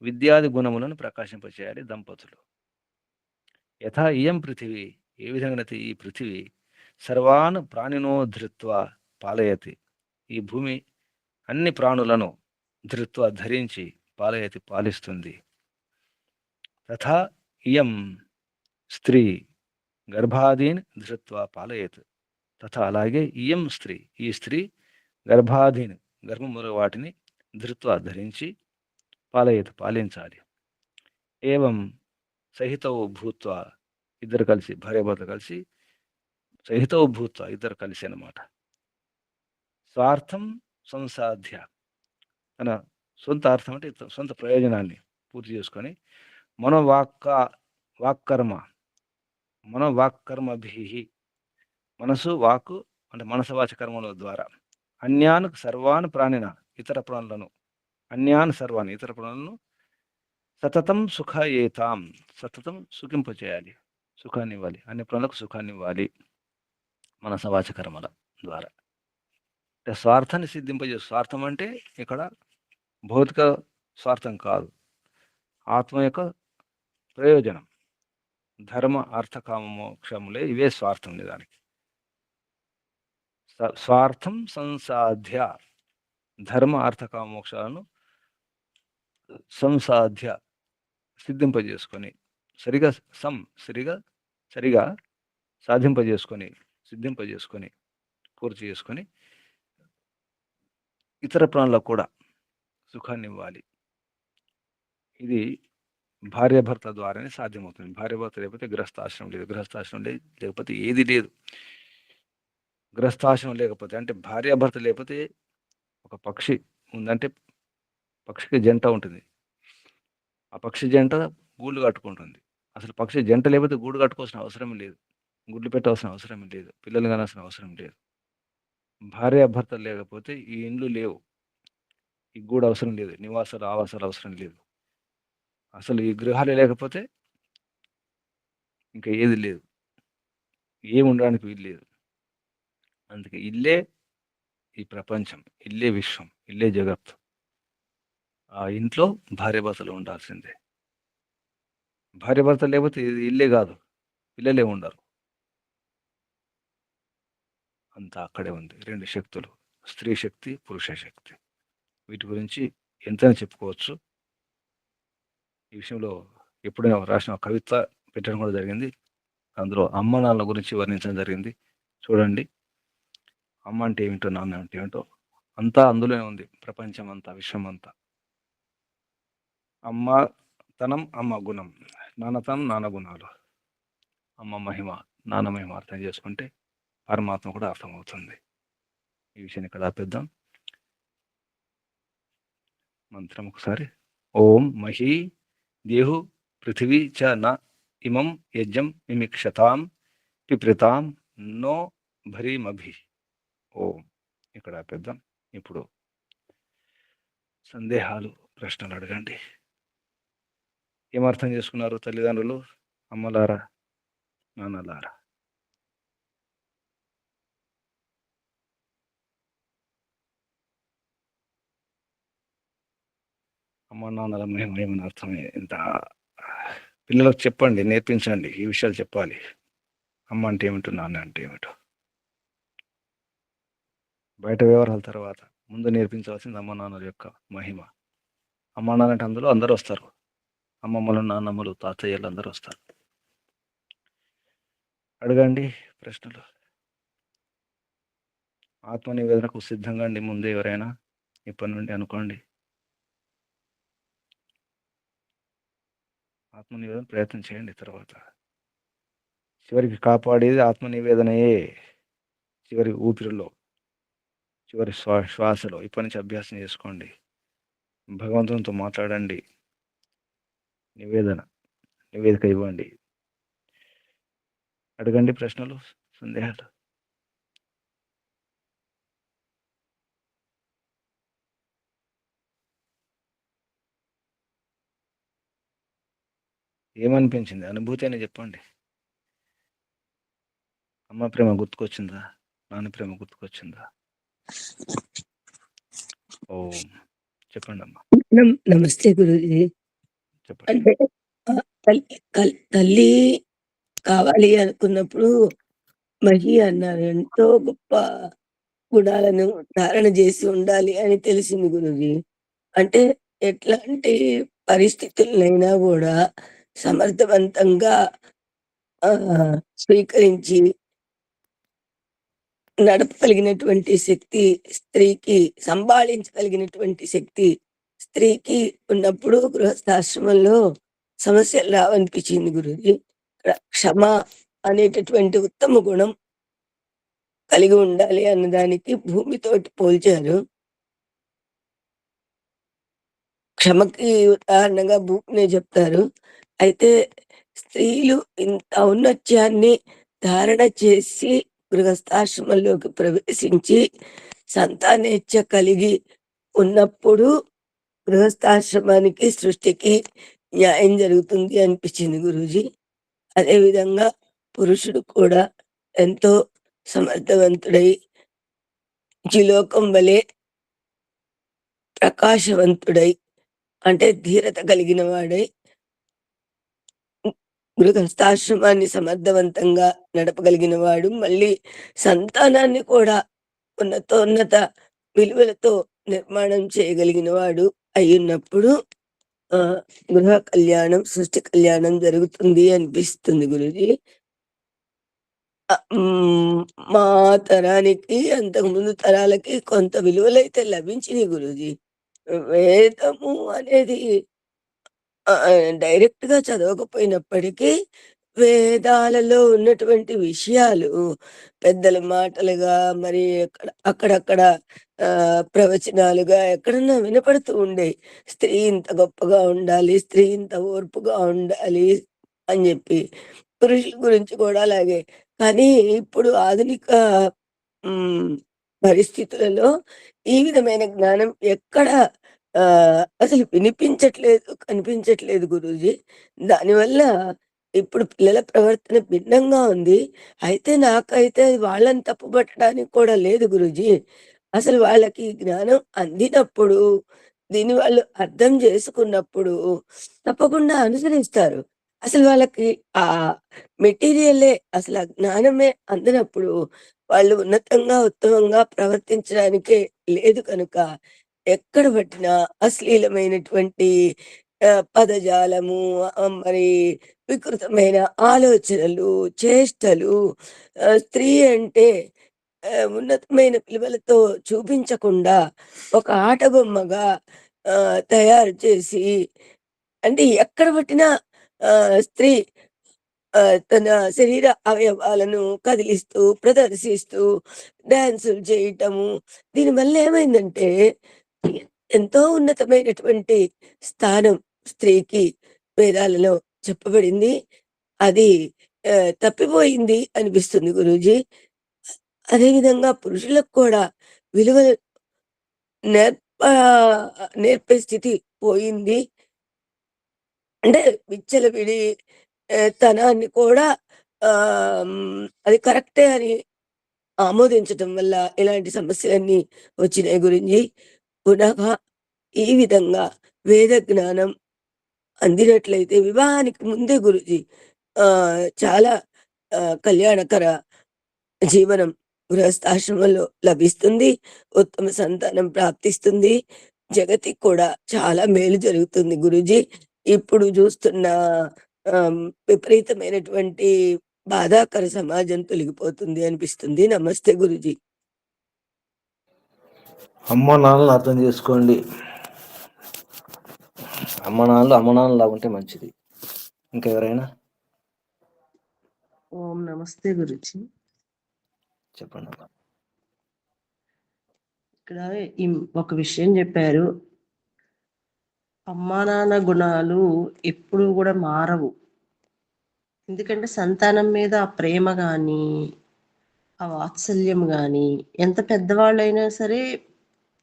విద్యాది గుణములను ప్రకాశింపజేయాలి దంపతులు. యథా ఇయం పృథివీ, ఏ విధంగా ఈ పృథివీ సర్వాన్ ప్రాణినో ధృత్వా పాలయతి, ఈ భూమి అన్ని ప్రాణులను ధరించి పాలిస్తుంది. తథా ఇయం స్త్రీ గర్భాదీన్ ధృత్వా పాలయత్, తథా అలాగే ఇయం స్త్రీ, ఈ స్త్రీ గర్భముల వాటిని ధరించి పాలించాలి. ఏవం సహితౌ భూత్వా, ఇద్దరు కలిసి, భార్యాభర్తలు కలిసి, సహితౌ భూత్వా ఇద్దరు కలిసి అన్నమాట. స్వార్థం సంసాధ్య, తన సొంత అర్థం అంటే సొంత ప్రయోజనాన్ని పూర్తి చేసుకొని మనోవాక్కర్మభి, మనసు వాక్కు అంటే మనసవాచ కర్మల ద్వారా అన్యాన్ సర్వాన్ ప్రాణిన, ఇతర ప్రాణులను సతతం సతతం సుఖింపచేయాలి, సుఖాన్ని ఇవ్వాలి, అన్ని ప్రాణులకు సుఖాన్ని ఇవ్వాలి మనసవాచ కర్మల ద్వారా. అంటే స్వార్థాన్ని సిద్ధింపజేసు. స్వార్థం అంటే ఇక్కడ భౌతిక స్వార్థం కాదు, ఆత్మ యొక్క ప్రయోజనం. ధర్మ అర్థ కామ మోక్షములే ఇవే స్వార్థం. నిజానికి స్వార్థం సంసాధ్య, ధర్మ అర్థ కామ మోక్షాలను సిద్ధింపజేసుకొని సరిగా సిద్ధింపజేసుకొని పూర్తి చేసుకొని ఇతర ప్రాణులకు కూడా సుఖాన్ని ఇవ్వాలి. ఇది భార్యాభర్త ద్వారానే సాధ్యమవుతుంది. భార్యాభర్త లేకపోతే గృహస్థాశ్రమం లేకపోతే ఏది లేదు. గృహస్థాశ్రమం లేకపోతే అంటే భార్యాభర్త లేకపోతే ఒక పక్షి ఉందంటే పక్షికి జంట ఉంటుంది. ఆ పక్షి జంట గూళ్ళు కట్టుకుంటుంది. అసలు పక్షి జంట లేకపోతే గూడు కట్టుకోవాల్సిన అవసరం లేదు, గుడ్లు పెట్టవలసిన అవసరం లేదు, పిల్లలు కానాల్సిన అవసరం లేదు. భార్యాభర్త లేకపోతే ఈ ఇండ్లు లేవు, ఈ గూడు అవసరం లేదు, నివాసాలు ఆవాసాలు అవసరం లేదు. అసలు ఈ గృహాలు లేకపోతే ఇంకా ఏది లేదు, ఏమి ఉండడానికి వీలు లేదు. అందుకే ఇల్లే ఈ ప్రపంచం, ఇల్లే విశ్వం, ఇల్లే జగత్తు. ఆ ఇంట్లో భార్యాభర్తలు ఉండాల్సిందే. భార్యాభర్త లేకపోతే ఇది ఇల్లే కాదు, పిల్లలే ఉండరు. అంతా అక్కడే ఉంది. రెండు శక్తులు, స్త్రీ శక్తి, పురుష శక్తి. వీటి గురించి ఎంతైనా చెప్పుకోవచ్చు. ఈ విషయంలో ఎప్పుడైనా రాసిన కవిత పెట్టడం కూడా జరిగింది. అందులో అమ్మ నాన్నల గురించి వర్ణించడం జరిగింది. చూడండి, అమ్మ అంటే ఏమిటో, నాన్న అంటే ఏమిటో అంతా అందులోనే ఉంది. ప్రపంచం అంతా, విశ్వం అంతా. అమ్మ తనం, అమ్మ గుణం, నాన్నతనం, నాన్న గుణాలు, అమ్మ మహిమ, నాన్న మహిమ అర్థం చేసుకుంటే పరమాత్మ కూడా అర్థమవుతుంది. ఈ విషయాన్ని ఇక్కడ ఆపేద్దాం. మంత్రం ఒకసారి. ఓం మహీ దేహు పృథివీ చ న ఇమం యజ్ఞం మిమిక్షతాం పిప్రతాం నో భరీమభి. ఓం. ఇక్కడ ఆపేద్దాం. ఇప్పుడు సందేహాలు, ప్రశ్నలు అడగండి. ఏమర్థం చేసుకున్నారు తల్లిదండ్రులు, అమ్మలారా, నాన్నలారా? అమ్మ నాన్నల మహిమ ఏమని అర్థమే ఇంత పిల్లలకు చెప్పండి, నేర్పించండి, ఈ విషయాలు చెప్పాలి. అమ్మ అంటే ఏమిటో, నాన్న అంటే ఏమిటో. బయట వ్యవహారాల తర్వాత ముందు నేర్పించవలసింది అమ్మ నాన్నల యొక్క మహిమ. అమ్మ నాన్న అంటే అందులో అందరూ వస్తారు. అమ్మమ్మలు, నాన్నమ్మలు, తాతయ్యలు అందరూ వస్తారు. అడగండి ప్రశ్నలు. ఆత్మ నివేదనకు సిద్ధంగా అండి ముందే ఎవరైనా ఇప్పటి నుండి అనుకోండి. ఆత్మ నివేదన ప్రయత్నం చేయండి. తర్వాత చివరికి కాపాడేది ఆత్మ నివేదనయే. చివరి ఊపిరిలో, చివరి శ్వాసలో ఇప్పటి నుంచి అభ్యాసం చేసుకోండి. భగవంతునితో మాట్లాడండి. నివేదిక ఇవ్వండి. అడగండి ప్రశ్నలు, సందేహాలు. ఏమనిపించింది? అనుభూతి అని చెప్పండి. అమ్మ ప్రేమ గుర్తుకొచ్చిందా? నాన్న ప్రేమ గుర్తుకొచ్చిందా? ఓం. చెప్పండి అమ్మా. నమస్తే గురూజీ. చెప్పండి. అంటే తల్లి కావాలి అనుకున్నప్పుడు మహి అన్నారు. ఎంతో గొప్ప గుణాలను ధారణ చేసి ఉండాలి అని తెలిసింది గురూజీ. అంటే ఎట్లాంటి పరిస్థితులనైనా గూడా సమర్థవంతంగా స్వీకరించి నడపగలిగినటువంటి శక్తి స్త్రీకి, సంభాళించగలిగినటువంటి శక్తి స్త్రీకి ఉన్నప్పుడు గృహస్థాశ్రమంలో సమస్యలు రావనిపించింది గురూజీ. క్షమ అనేటటువంటి ఉత్తమ గుణం కలిగి ఉండాలి అన్నదానికి భూమితోటి పోల్చారు. క్షమకి ఉదాహరణగా భూమినే చెప్తారు. అయితే స్త్రీలు ఇంత ఔన్నత్యాన్ని ధారణ చేసి గృహస్థాశ్రమంలోకి ప్రవేశించి సంతానేచ్ఛ కలిగి ఉన్నప్పుడు గృహస్థాశ్రమానికి, సృష్టికి న్యాయం జరుగుతుంది అనిపించింది గురూజీ. అదేవిధంగా పురుషుడు కూడా ఎంతో సమర్థవంతుడై జిలోకం వలె ప్రకాశవంతుడై అంటే ధీరత కలిగిన వాడై గృహస్థాశ్రమాన్ని సమర్థవంతంగా నడపగలిగిన వాడు, మళ్ళీ సంతానాన్ని కూడా ఉన్నతోన్నత విలువలతో నిర్మాణం చేయగలిగిన వాడు అయ్యున్నప్పుడు గృహ కళ్యాణం, సృష్టి కళ్యాణం జరుగుతుంది అనిపిస్తుంది గురూజీ. మా తరానికి, అంతకుముందు తరాలకి కొంత విలువలైతే లభించినియి గురూజీ. వేదము అనేది డైరెక్ట్‌గా చదవకపోయినప్పటికీ, వేదాలలో ఉన్నటువంటి విషయాలు పెద్దల మాటలుగా, మరి అక్కడక్కడ ప్రవచనాలుగా ఎక్కడన్నా వినపడుతూ ఉండేయి. స్త్రీ ఇంత గొప్పగా ఉండాలి, స్త్రీ ఇంత ఓర్పుగా ఉండాలి అని జెప్పి. పురుషుల గురించి కూడా అలాగే. కానీ ఇప్పుడు ఆధునిక హ్మ్. పరిస్థితులలో ఈ విధమైన జ్ఞానం ఎక్కడ అసలు వినిపించట్లేదు, కనిపించట్లేదు గురూజీ. దానివల్ల ఇప్పుడు పిల్లల ప్రవర్తన భిన్నంగా ఉంది. అయితే నాకైతే వాళ్ళని తప్పుపట్టడానికి కూడా లేదు గురూజీ. అసలు వాళ్ళకి ఈ జ్ఞానం అందినప్పుడు, దీన్ని వాళ్ళు అర్థం చేసుకున్నప్పుడు తప్పకుండా అనుసరిస్తారు. అసలు వాళ్ళకి ఆ మెటీరియలే, అసలు ఆ జ్ఞానమే అందినప్పుడు వాళ్ళు ఉన్నతంగా, ఉత్తమంగా ప్రవర్తించడానికే లేదు కనుక ఎక్కడ పట్టినా అశ్లీలమైనటువంటి పదజాలము, మరి వికృతమైన ఆలోచనలు, చేష్టలు, స్త్రీ అంటే ఉన్నతమైన విలువలతో చూపించకుండా ఒక ఆట బొమ్మగా తయారు చేసి, అంటే ఎక్కడ పట్టినా స్త్రీ తన శరీర అవయవాలను కదిలిస్తూ, ప్రదర్శిస్తూ, డాన్సులు చేయటము. దీనివల్ల ఏమైందంటే, ఎంతో ఉన్నతమైనటువంటి స్థానం స్త్రీకి వేదాలలో చెప్పబడింది. అది తప్పిపోయింది అనిపిస్తుంది గురూజీ. అదేవిధంగా పురుషులకు కూడా విలువలు నేర్ప నేర్పే స్థితి పోయింది. అంటే విచ్చలవిడి తనాన్ని కూడా అది కరెక్టే అని ఆమోదించటం వల్ల ఇలాంటి సమస్యలన్నీ వచ్చినాయి గురించి. పునః ఈ విధంగా వేద జ్ఞానం అందినట్లయితే వివాహానికి ముందే గురుజీ చాలా కళ్యాణకర జీవనం గృహస్థాశ్రమంలో లభిస్తుంది. ఉత్తమ సంతానం ప్రాప్తిస్తుంది. జగతికి కూడా చాలా మేలు జరుగుతుంది గురూజీ. ఇప్పుడు చూస్తున్న విపరీతమైనటువంటి బాధాకర సమాజం తొలగిపోతుంది అనిపిస్తుంది. నమస్తే గురూజీ. అమ్మ నాన్నలు అర్థం చేసుకోండి. అమ్మ నాన్నలు లాగా ఉంటే మంచిది. ఇంకెవరైనా ఓం నమస్తే గురుజీ. చెప్పండి అమ్మా. ఇక్కడ ఒక విషయం చెప్పారు, అమ్మా నాన్న గుణాలు ఎప్పుడు కూడా మారవు. ఎందుకంటే సంతానం మీద ఆ ప్రేమ కానీ ఆ వాత్సల్యం కానీ ఎంత పెద్దవాళ్ళైనా సరే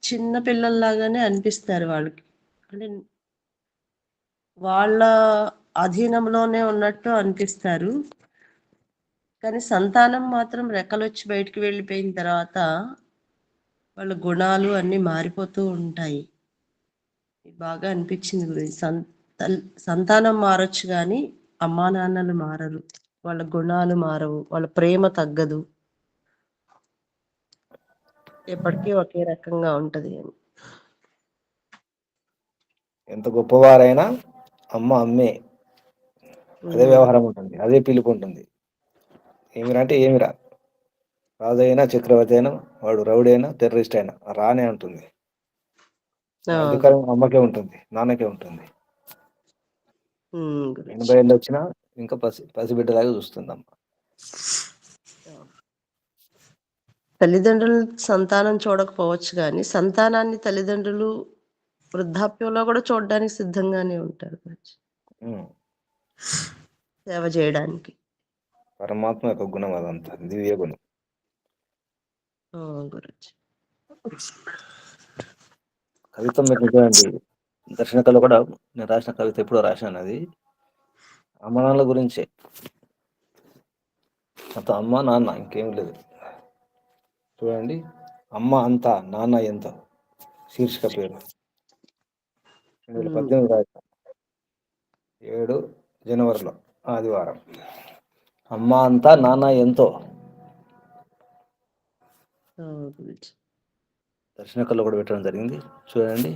చిన్న పిల్లల్లాగానే అనిపిస్తారు వాళ్ళకి. అంటే వాళ్ళ అధీనంలోనే ఉన్నట్టు అనిపిస్తారు. కానీ సంతానం మాత్రం రెక్కలొచ్చి బయటికి వెళ్ళిపోయిన తర్వాత వాళ్ళ గుణాలు అన్నీ మారిపోతూ ఉంటాయి. బాగా అనిపించింది గురించి. సంతానం మారొచ్చు కానీ అమ్మా నాన్నలు మారరు, వాళ్ళ గుణాలు మారవు, వాళ్ళ ప్రేమ తగ్గదు, ఎప్పటికీ ఒకే రకంగా ఉంటది అని. ఎంత గొప్పవారైనా అమ్మ అమ్మే. అదే వ్యవహారం ఉంటుంది, అదే పిలుపు ఉంటుంది. ఏమిరా అంటే ఏమిరా, రాజు అయినా చక్రవర్తి అయినా వాడు రౌడీ అయినా టెర్రరిస్ట్ అయినా రానే ఉంటుంది. అధికారం అమ్మకే ఉంటుంది, నాన్నకే ఉంటుంది. 80 ఏళ్ళు వచ్చినా ఇంకా పసిబిడ్డలాగా చూస్తుంది అమ్మ. తల్లిదండ్రులు సంతానం చూడకపోవచ్చు కానీ సంతానాన్ని తల్లిదండ్రులు వృద్ధాప్యంలో కూడా చూడడానికి సిద్ధంగానే ఉంటారు సేవ చేయడానికి. పరమాత్మ యొక్క గుణం అదంతా, దివ్య గుణం. గురించి కవిత్వం మీకు నిజమండి. దర్శన కళ కూడా నేను రాసిన కవిత ఎప్పుడో రాశాను. అది అమ్మ నాన్నల గురించే. మొత్తం అమ్మ నాన్న, ఇంకేం లేదు. చూడండి, అమ్మ అంతా నాన్న ఎంత శీర్షిక పేరు 2018 రాశాను, 7 జనవరిలో ఆదివారం. అమ్మ అంతా నాన్న ఎంతో. దర్శన కళ కూడా పెట్టడం జరిగింది, చూడండి.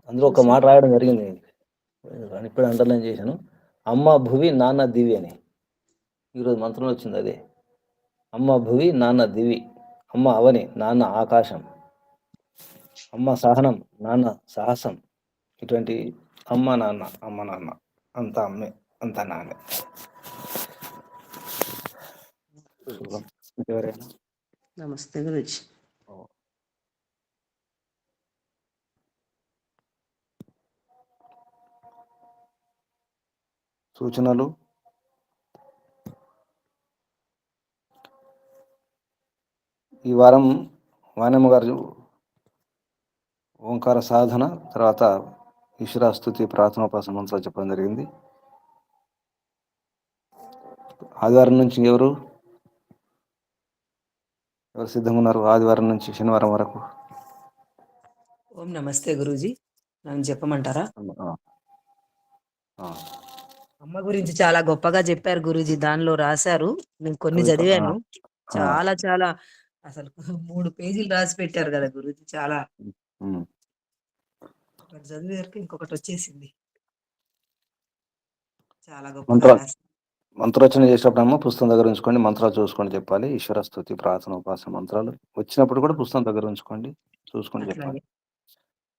అందులో ఒక మాట రాయడం జరిగింది, ఇప్పుడు అండర్లైన్ చేశాను. అమ్మ భువి నాన్న దివి అని. ఈరోజు మంత్రంలో వచ్చింది అదే. అమ్మ భువి నాన్న దివి, అమ్మ అవని నాన్న ఆకాశం, అమ్మ సహనం నాన్న సాహసం. ఇటువంటి అమ్మ నాన్న అంత అమ్మే, అంత నాన్నే. ఎవరైనా నమస్తే గురుజీ. సూచనలు. ఈ వారం వాణమ్మ గారు ఓంకార సాధన, తర్వాత ఈశ్వరాస్తుతి ప్రార్థనోపాసన మంత్రాలు చెప్పడం జరిగింది. ఆదివారం నుంచి ఎవరు సిద్ధంగా ఉన్నారు? ఆదివారం నుంచి శనివారం వరకు. ఓం నమస్తే గురూజీ. నన్ను చెప్పమంటారా? అమ్మ గురించి చాలా గొప్పగా చెప్పారు గురూజీ. దానిలో రాశారు, నేను కొన్ని చదివాను. చాలా చాలా అసలు 3 పేజీలు రాసి పెట్టారు కదా గురూజీ. చాలా ఒకటి చదివే వరకు ఇంకొకటి వచ్చేసింది. చాలా గొప్పగా రాశారు. మంత్రోచ్చరణ చేసేటప్పుడు పుస్తకం దగ్గర ఉంచుకోండి, మంత్రాలు చూసుకొని చెప్పాలి. ఈశ్వర స్తుతి ప్రార్థన ఉపాసన మంత్రాలు వచ్చినప్పుడు కూడా పుస్తకం దగ్గర ఉంచుకోండి, చూసుకొని చెప్పాలి.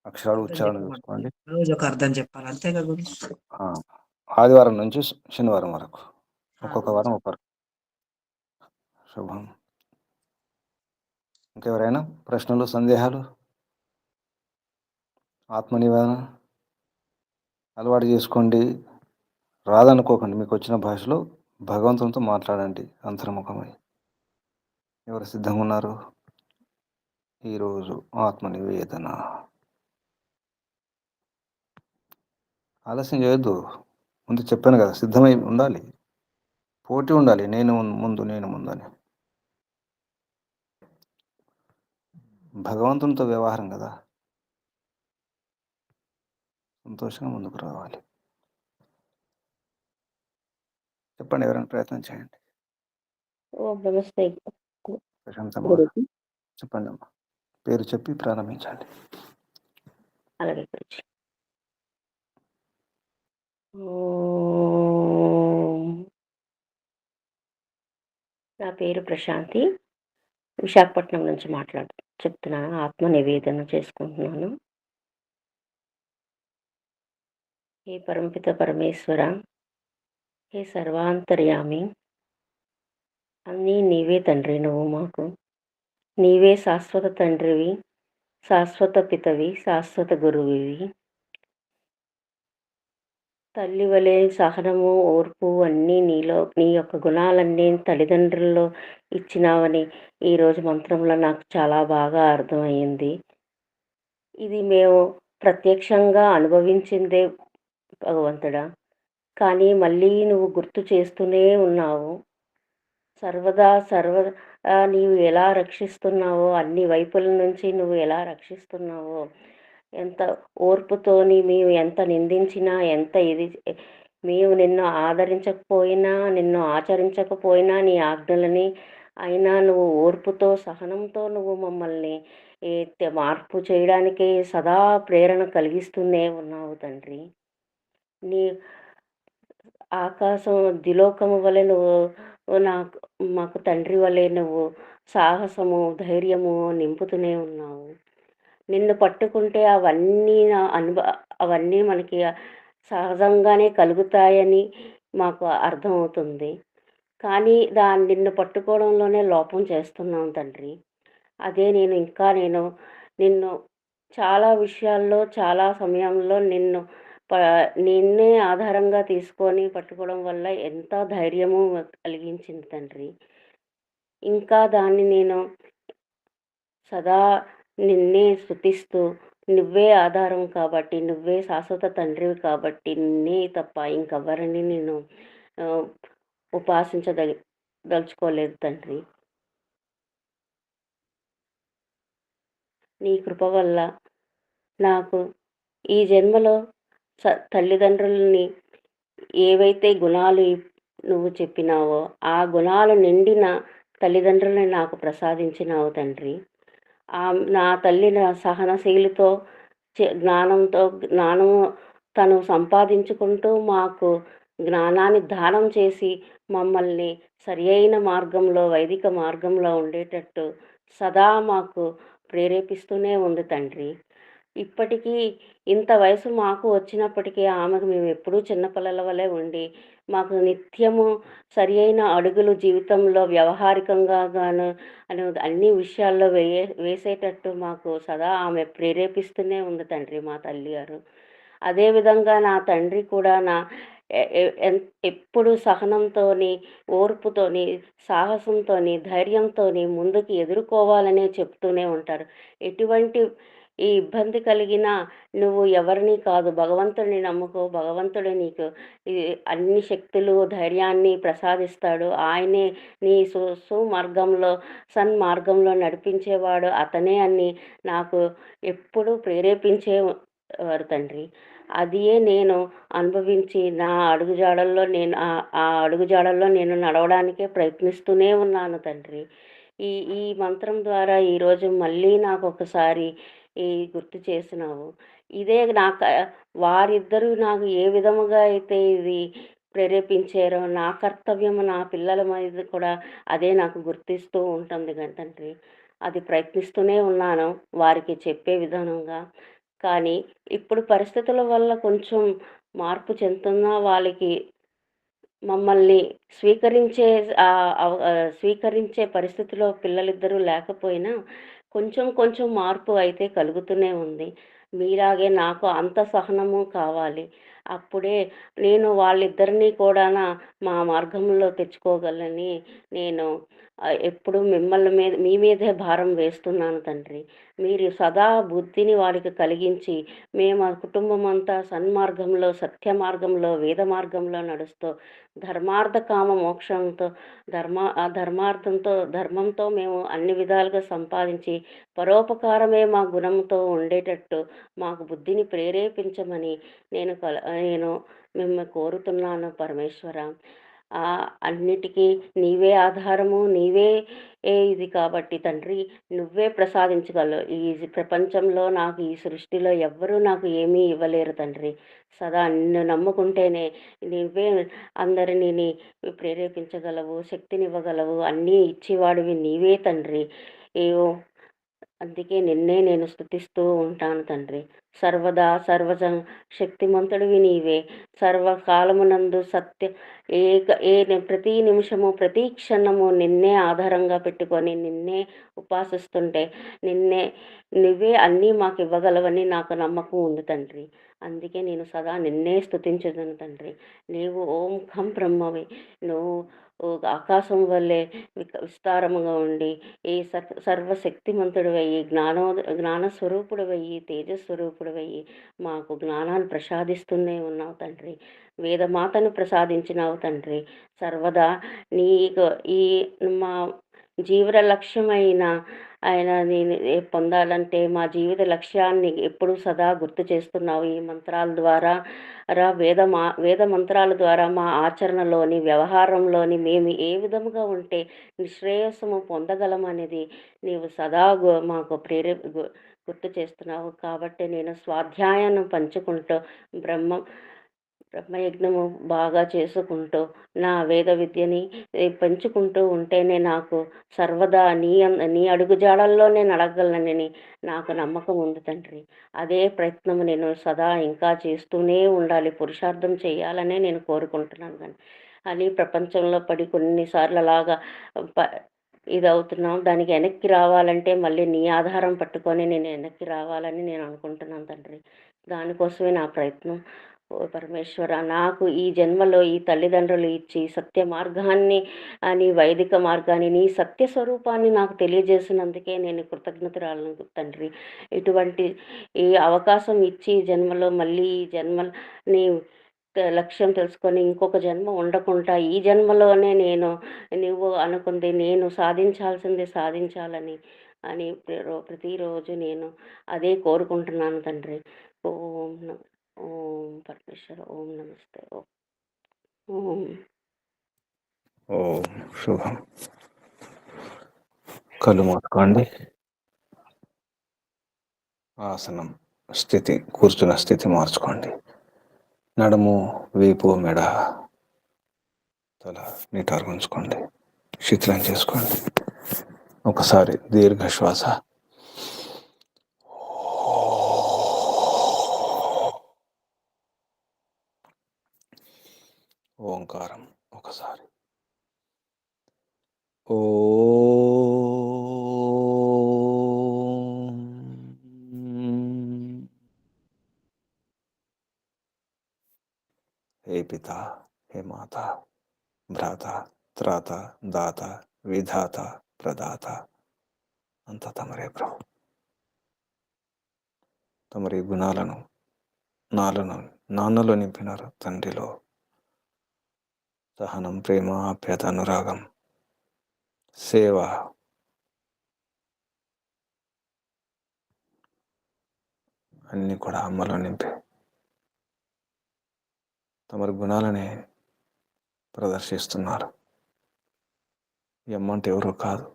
అక్షరాలు ఉచ్చారణ చూసుకోండి. రోజు ఒక అర్థం చెప్పాలి, అంతేగా గురూజీ? ఆదివారం నుంచి శనివారం వరకు, ఒక్కొక్క వారం ఒకరు. శుభం. ఇంకెవరైనా ప్రశ్నలు, సందేహాలు? ఆత్మనివేదన అలవాటు చేసుకోండి. రాదనుకోకండి, మీకు వచ్చిన భాషలో భగవంతునితో మాట్లాడండి అంతర్ముఖమై. ఎవరు సిద్ధంగా ఉన్నారు? ఈరోజు ఆత్మనివేదన. ఆలస్యం చేయొద్దు. ముందు చెప్పాను కదా, సిద్ధమై ఉండాలి, పోటీ ఉండాలి. నేను ముందు అని. భగవంతునితో వ్యవహారం కదా. సంతోషంగా ముందుకు రావాలి. చెప్పండి, ఎవరైనా ప్రయత్నం చేయండి. ఓం నమస్తే ప్రశాంతమ్మ గారు గురుజీ. చెప్పండి అమ్మా. పేరు చెప్పి ప్రారంభించండి. అలాగే గురుజీ. ఓం. నా పేరు ప్రశాంతి, విశాఖపట్నం నుంచి చెప్తున్నాను. ఆత్మ నివేదన చేసుకుంటున్నాను. హే పరమపిత పరమేశ్వర, హే సర్వాంతర్యామి, అన్నీ నీవే తండ్రి. నువ్వు మాకు నీవే శాశ్వత తండ్రివి, శాశ్వత పితవి, శాశ్వత గురువివి. తల్లి వలె సహనము, ఓర్పు అన్నీ నీలో, నీ యొక్క గుణాలన్నీ తల్లిదండ్రుల్లో ఇచ్చినావని ఈరోజు మంత్రంలో నాకు చాలా బాగా అర్థమయ్యింది. ఇది మేము ప్రత్యక్షంగా అనుభవించిందే భగవంతుడా, కానీ మళ్ళీ నువ్వు గుర్తు చేస్తూనే ఉన్నావు. సర్వదా నీవు ఎలా రక్షిస్తున్నావో, అన్ని వైపుల నుంచి నువ్వు ఎలా రక్షిస్తున్నావో, ఎంత ఓర్పుతోని మేము ఎంత నిందించినా, ఎంత మేము నిన్ను ఆదరించకపోయినా, నిన్ను ఆచరించకపోయినా నీ ఆజ్ఞలని, అయినా నువ్వు ఓర్పుతో సహనంతో నువ్వు మమ్మల్ని మార్పు చేయడానికి సదా ప్రేరణ కలిగిస్తూనే ఉన్నావు తండ్రి. నీ ఆకాశం ద్విలోకము వలె నువ్వు మాకు తండ్రి వలె నువ్వు సాహసము, ధైర్యము నింపుతూనే ఉన్నావు. నిన్ను పట్టుకుంటే అవన్నీ మనకి సహజంగానే కలుగుతాయని మాకు అర్థమవుతుంది. కానీ నిన్ను పట్టుకోవడంలోనే లోపం చేస్తున్నాం తండ్రి. అదే నేను నిన్ను చాలా విషయాల్లో, చాలా సమయంలో నిన్నే ఆధారంగా తీసుకొని పట్టుకోవడం వల్ల ఎంత ధైర్యము కలిగించింది తండ్రి. ఇంకా దాన్ని నేను సదా నిన్నే స్తుతిస్తూ, నువ్వే ఆధారం కాబట్టి, నువ్వే శాశ్వత తండ్రివి కాబట్టి, నిన్నే తప్ప ఇంకెవరిని నేను దలుచుకోలేదు తండ్రి. నీ కృప వల్ల నాకు ఈ జన్మలో తల్లిదండ్రులని ఏవైతే గుణాలు నువ్వు చెప్పినావో ఆ గుణాలు నిండిన తల్లిదండ్రులని నాకు ప్రసాదించినావు తండ్రి. నా తల్లి సహనశీలితో జ్ఞానము తను సంపాదించుకుంటూ మాకు జ్ఞానాన్ని దానం చేసి మమ్మల్ని సరి అయిన మార్గంలో, వైదిక మార్గంలో ఉండేటట్టు సదా మాకు ప్రేరేపిస్తూనే ఉంది తండ్రి. ఇప్పటికీ ఇంత వయసు మాకు వచ్చినప్పటికీ ఆమెకు మేము ఎప్పుడూ చిన్నపిల్లల వలె ఉండి, మాకు నిత్యము సరి అయిన అడుగులు జీవితంలో వ్యవహారికంగా అన్ని విషయాల్లో వేసేటట్టు మాకు సదా ఆమె ప్రేరేపిస్తూనే ఉంది తండ్రి, మా తల్లి గారు. అదేవిధంగా నా తండ్రి కూడా ఎప్పుడు సహనంతోని, ఓర్పుతోని, సాహసంతోని, ధైర్యంతోని ముందుకు ఎదుర్కోవాలనే చెప్తూనే ఉంటారు. ఎటువంటి ఈ ఇబ్బంది కలిగినా నువ్వు ఎవరిని కాదు, భగవంతుడిని నమ్ముకో, భగవంతుడు నీకు అన్ని శక్తులు, ధైర్యాన్ని ప్రసాదిస్తాడు. ఆయనే నీ సుమార్గంలో, సన్మార్గంలో నడిపించేవాడు అతనే అని నాకు ఎప్పుడూ ప్రేరేపించేవారు తండ్రి. అదియే నేను అనుభవించి నా అడుగుజాడల్లో ఆ అడుగుజాడల్లో నేను నడవడానికే ప్రయత్నిస్తూనే ఉన్నాను తండ్రి. ఈ మంత్రం ద్వారా ఈరోజు మళ్ళీ నాకు ఒకసారి గుర్తు చేసినావు. ఇదే వారిద్దరూ నాకు ఏ విధముగా అయితే ఇది ప్రేరేపించారో నా కర్తవ్యము నా పిల్లల మీద కూడా అదే నాకు గుర్తిస్తూ ఉంటుంది తండ్రి. అది ప్రయత్నిస్తూనే ఉన్నాను వారికి చెప్పే విధానంగా. కానీ ఇప్పుడు పరిస్థితుల వల్ల కొంచెం మార్పు చెందుతున్నా వాళ్ళకి మమ్మల్ని స్వీకరించే పరిస్థితిలో పిల్లలిద్దరూ లేకపోయినా కొంచెం మార్పు అయితే కలుగుతూనే ఉంది. మీలాగే నాకు అంత సహనము కావాలి. అప్పుడే నేను వాళ్ళిద్దరినీ కూడా మా మార్గంలో తెచ్చుకోగలని నేను ఎప్పుడు మీ మీదే భారం వేస్తున్నాను తండ్రి. మీరు సదా బుద్ధిని వారికి కలిగించి, మేము ఆ కుటుంబం అంతా సన్మార్గంలో, సత్య మార్గంలో, వేద మార్గంలో నడుస్తూ, ధర్మార్థ కామ మోక్షంతో ధర్మంతో మేము అన్ని విధాలుగా సంపాదించి, పరోపకారమే మా గుణంతో ఉండేటట్టు మాకు బుద్ధిని ప్రేరేపించమని నేను మిమ్మల్ని కోరుతున్నాను పరమేశ్వర. అన్నిటికీ నీవే ఆధారము, నీవే ఇది కాబట్టి తండ్రి, నువ్వే ప్రసాదించగలవు. ఈ ప్రపంచంలో నాకు, ఈ సృష్టిలో ఎవ్వరూ నాకు ఏమీ ఇవ్వలేరు తండ్రి. సదా నిన్ను నమ్ముకుంటేనే నువ్వే అందరినీ ప్రేరేపించగలవు, శక్తినివ్వగలవు, అన్నీ ఇచ్చేవాడివి నీవే తండ్రి. ఏవో అందుకే నిన్నే నేను స్తుతిస్తూ ఉంటాను తండ్రి. సర్వదా శక్తిమంతుడివి నీవే. సర్వకాలమునందు ప్రతి నిమిషము, ప్రతి క్షణము నిన్నే ఆధారంగా పెట్టుకొని నిన్నే ఉపాసిస్తుంటే నువ్వే అన్నీ మాకు ఇవ్వగలవని నాకు నమ్మకం ఉంది తండ్రి. అందుకే నేను సదా నిన్నే స్తుతించుదును తండ్రి. నీవు ఓం ఖం బ్రహ్మవి. నువ్వు ఆకాశం వల్లే విస్తారముగా ఉండి ఈ సర్వశక్తిమంతుడివయ్యి, జ్ఞానస్వరూపుడివయ్యి, తేజస్వరూపుడివయ్యి మాకు జ్ఞానాన్ని ప్రసాదిస్తూనే ఉన్నావు తండ్రి. వేదమాతను ప్రసాదించినావు తండ్రి. సర్వదా నీకు ఈ మా జీవన లక్ష్యమైన నేను పొందాలంటే మా జీవిత లక్ష్యాన్ని ఎప్పుడు సదా గుర్తు చేస్తున్నావు. ఈ మంత్రాల ద్వారా వేద మంత్రాల ద్వారా మా ఆచరణలోని, వ్యవహారంలోని మేము ఏ విధముగా ఉంటే నిశ్రేయస్సము పొందగలమనేది నీవు సదా మాకు గుర్తు చేస్తున్నావు. కాబట్టి నేను స్వాధ్యాయాన్ని పంచుకుంటూ బ్రహ్మయజ్ఞము బాగా చేసుకుంటూ నా వేద విద్యని పెంచుకుంటూ ఉంటేనే నాకు సర్వదా నీ అడుగుజాడల్లోనే నడగలనని నాకు నమ్మకం ఉంది తండ్రి. అదే ప్రయత్నం నేను సదా ఇంకా చేస్తూనే ఉండాలి, పురుషార్థం చేయాలనే నేను కోరుకుంటున్నాను. కానీ అని ప్రపంచంలో పడి కొన్నిసార్లు అలాగా ఇదవుతున్నాం. దానికి వెనక్కి రావాలంటే మళ్ళీ నీ ఆధారం పట్టుకొని నేను వెనక్కి రావాలని నేను అనుకుంటున్నాను తండ్రి. దానికోసమే నా ప్రయత్నం. ఓ పరమేశ్వర, నాకు ఈ జన్మలో ఈ తల్లిదండ్రులు ఇచ్చి సత్య మార్గాన్ని, నీ వైదిక మార్గాన్ని, నీ సత్య స్వరూపాన్ని నాకు తెలియజేసినందుకే నేను కృతజ్ఞతరాలను తండ్రి. ఇటువంటి ఈ అవకాశం ఇచ్చి జన్మలో మళ్ళీ ఈ జన్మని లక్ష్యం తెలుసుకొని ఇంకొక జన్మ ఉండకుండా ఈ జన్మలోనే నువ్వు అనుకుంది నేను సాధించాల్సింది సాధించాలని ప్రతిరోజు నేను అదే కోరుకుంటున్నాను తండ్రి. ఓం పరమేశ్వర, ఓం నమస్తే. ఓం ఓం శుభం. కళ్ళు మూసుకోండి. ఆసనం స్థితి, కూర్చున్న స్థితి మార్చుకోండి. నడుము, వీపు, మెడ, తల నిటారుగా ఉంచుకోండి. శిథిలం చేసుకోండి. ఒకసారి దీర్ఘ శ్వాస. ఓంకారం ఒకసారి. ఓ హే పిత, హే మాత, భ్రాత, త్రాత, దాత, విధాత, ప్రదాత అంతా తమరే ప్రభు. తమరి గుణాలను నాన్నలో నింపినారు. తండ్రిలో సహనం, ప్రేమ, ఆప్యాయత, అనురాగం, సేవ, అన్నీ కూడా అమ్మలో నింపి తమరి గుణాలనే ప్రదర్శిస్తున్నారు. ఈ అమ్మ అంటే ఎవరో కాదు,